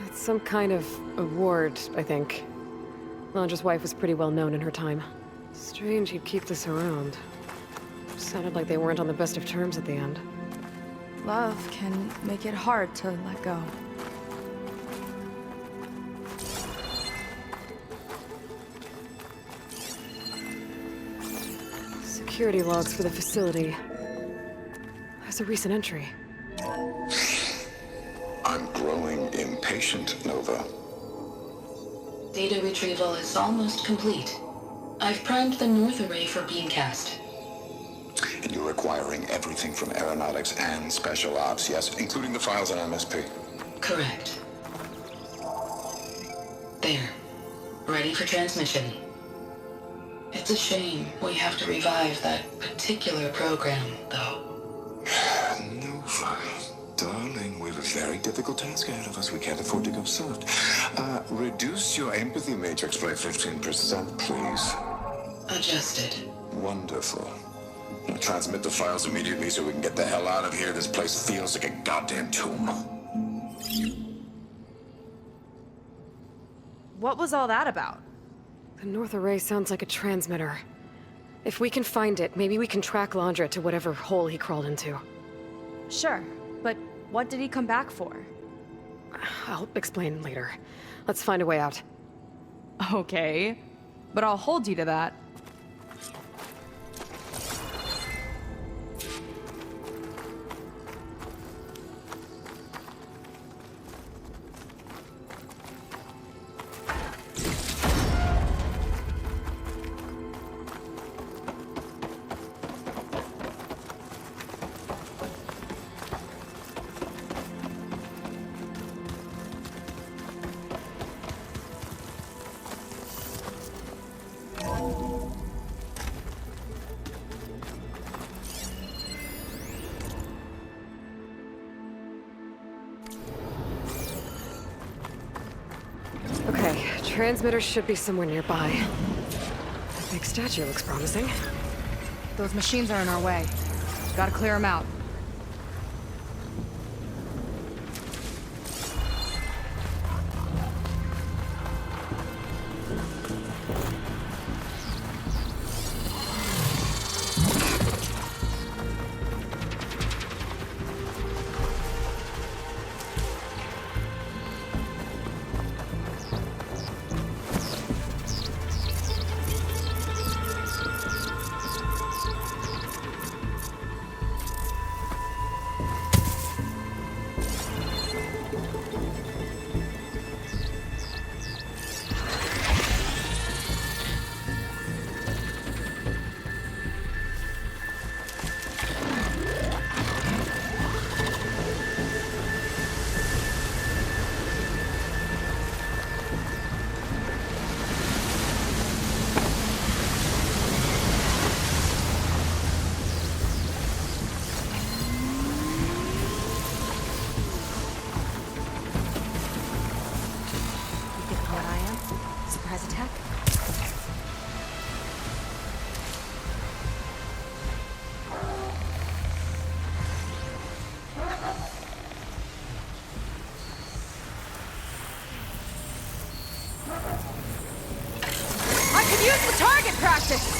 It's some kind of award, I think. Londra's wife was pretty well known in her time. Strange he'd keep this around. Sounded like they weren't on the best of terms at the end. Love can make it hard to let go. Security logs for the facility. There's a recent entry. I'm growing impatient, Nova. Data retrieval is almost complete. I've primed the North Array for beamcast. And you're acquiring everything from aeronautics and special ops, yes, including the files on MSP. Correct. There. Ready for transmission. It's a shame we have to revive that particular program, though. Nova, darling, we have a very difficult task ahead of us. We can't afford to go soft. Reduce your empathy matrix by 15%, please. Adjusted. Wonderful. Transmit the files immediately so we can get the hell out of here. This place feels like a goddamn tomb. What was all that about? The North Array sounds like a transmitter. If we can find it, maybe we can track Londra to whatever hole he crawled into. Sure, but what did he come back for? I'll explain later. Let's find a way out. Okay, but I'll hold you to that. Okay, transmitter should be somewhere nearby. That big statue looks promising. Those machines are in our way. Gotta clear them out. Use the target practice!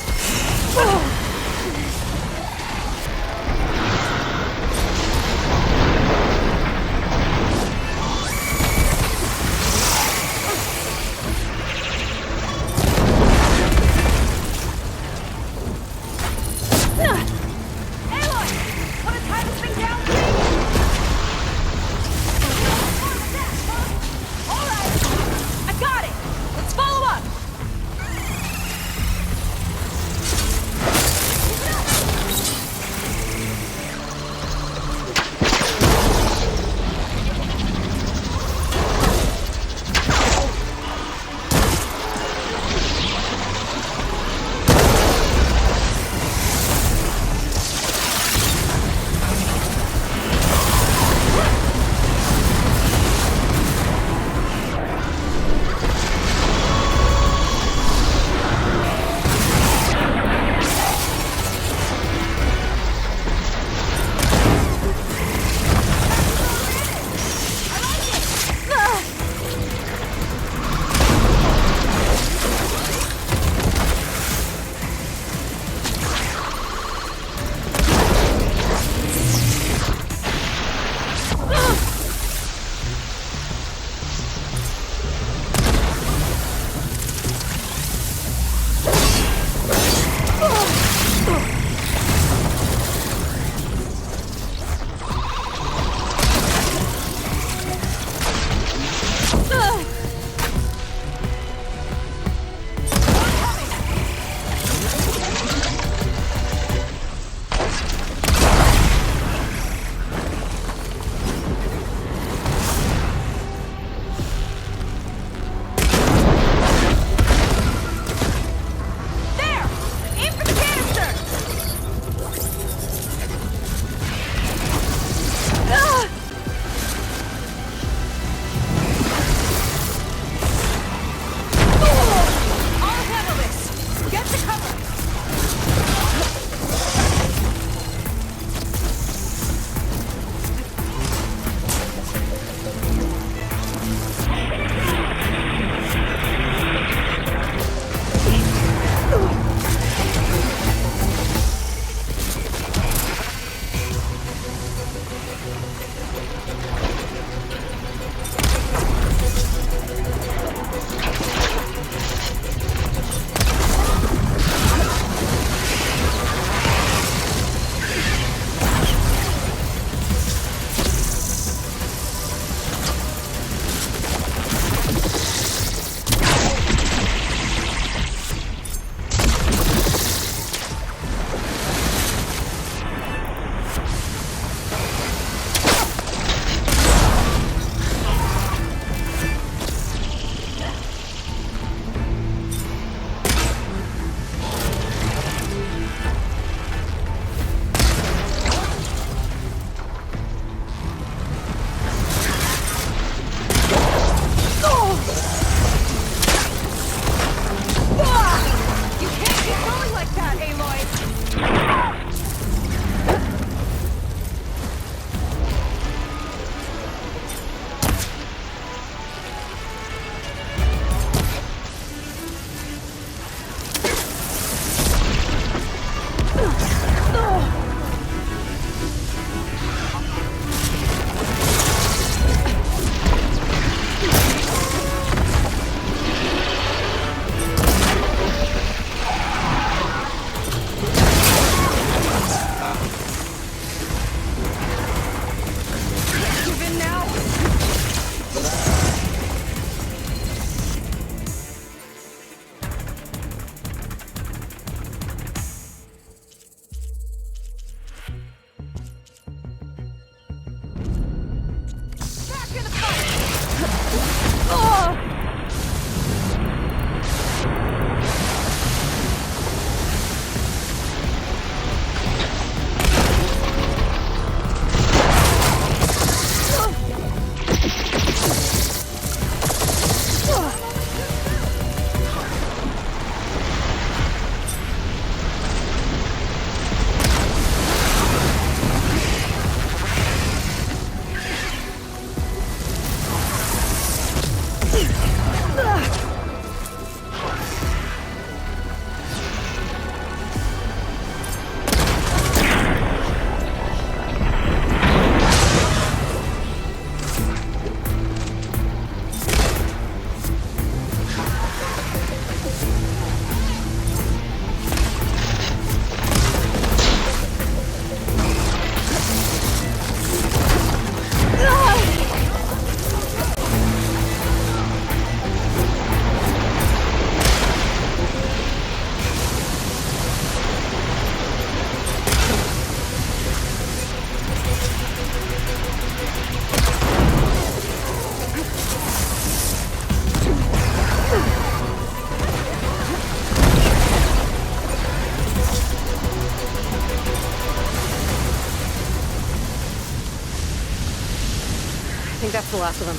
think that's the last of them.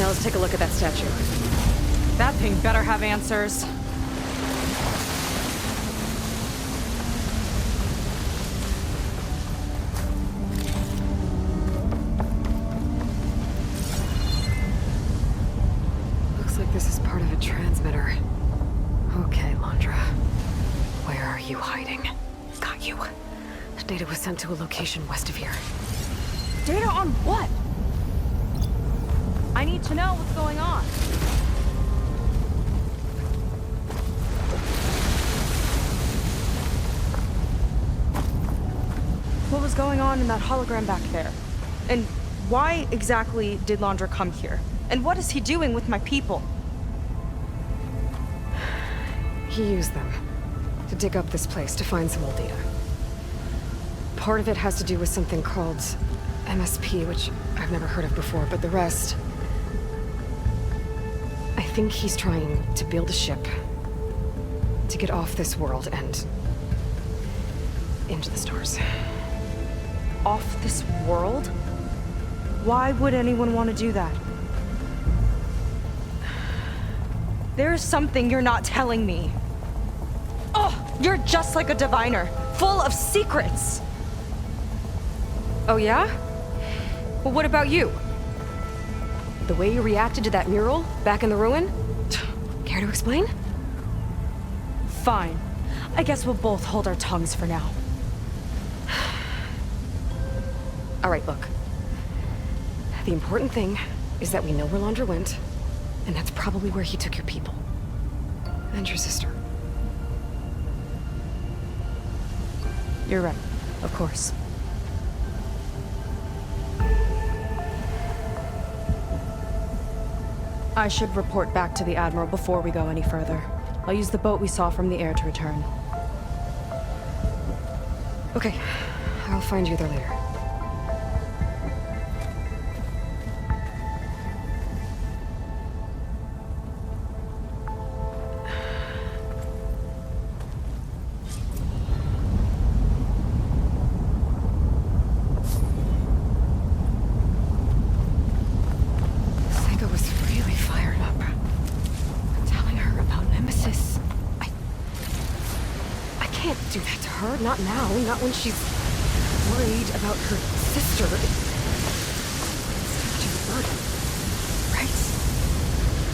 Now let's take a look at that statue. That thing better have answers. Looks like this is part of a transmitter. Okay, Londra. Where are you hiding? Got you. Data was sent to a location west of here. Data on what? I need to know what's going on. What was going on in that hologram back there? And why exactly did Londra come here? And what is he doing with my people? He used them to dig up this place to find some old data. Part of it has to do with something called MSP, which I've never heard of before, but the rest... I think he's trying to build a ship to get off this world and into the stars. Off this world? Why would anyone want to do that? There's something you're not telling me. Oh, you're just like a diviner, full of secrets. Oh yeah? Well, what about you? The way you reacted to that mural back in the ruin? Care to explain? Fine. I guess we'll both hold our tongues for now. All right, look. The important thing is that we know where Londra went, and that's probably where he took your people. And your sister. You're right, of course. I should report back to the Admiral before we go any further. I'll use the boat we saw from the air to return. Okay, I'll find you there later. Not now, not when she's worried about her sister. It's too much of a burden, right?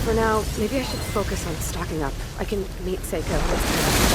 For now, maybe I should focus on stocking up. I can meet Seiko.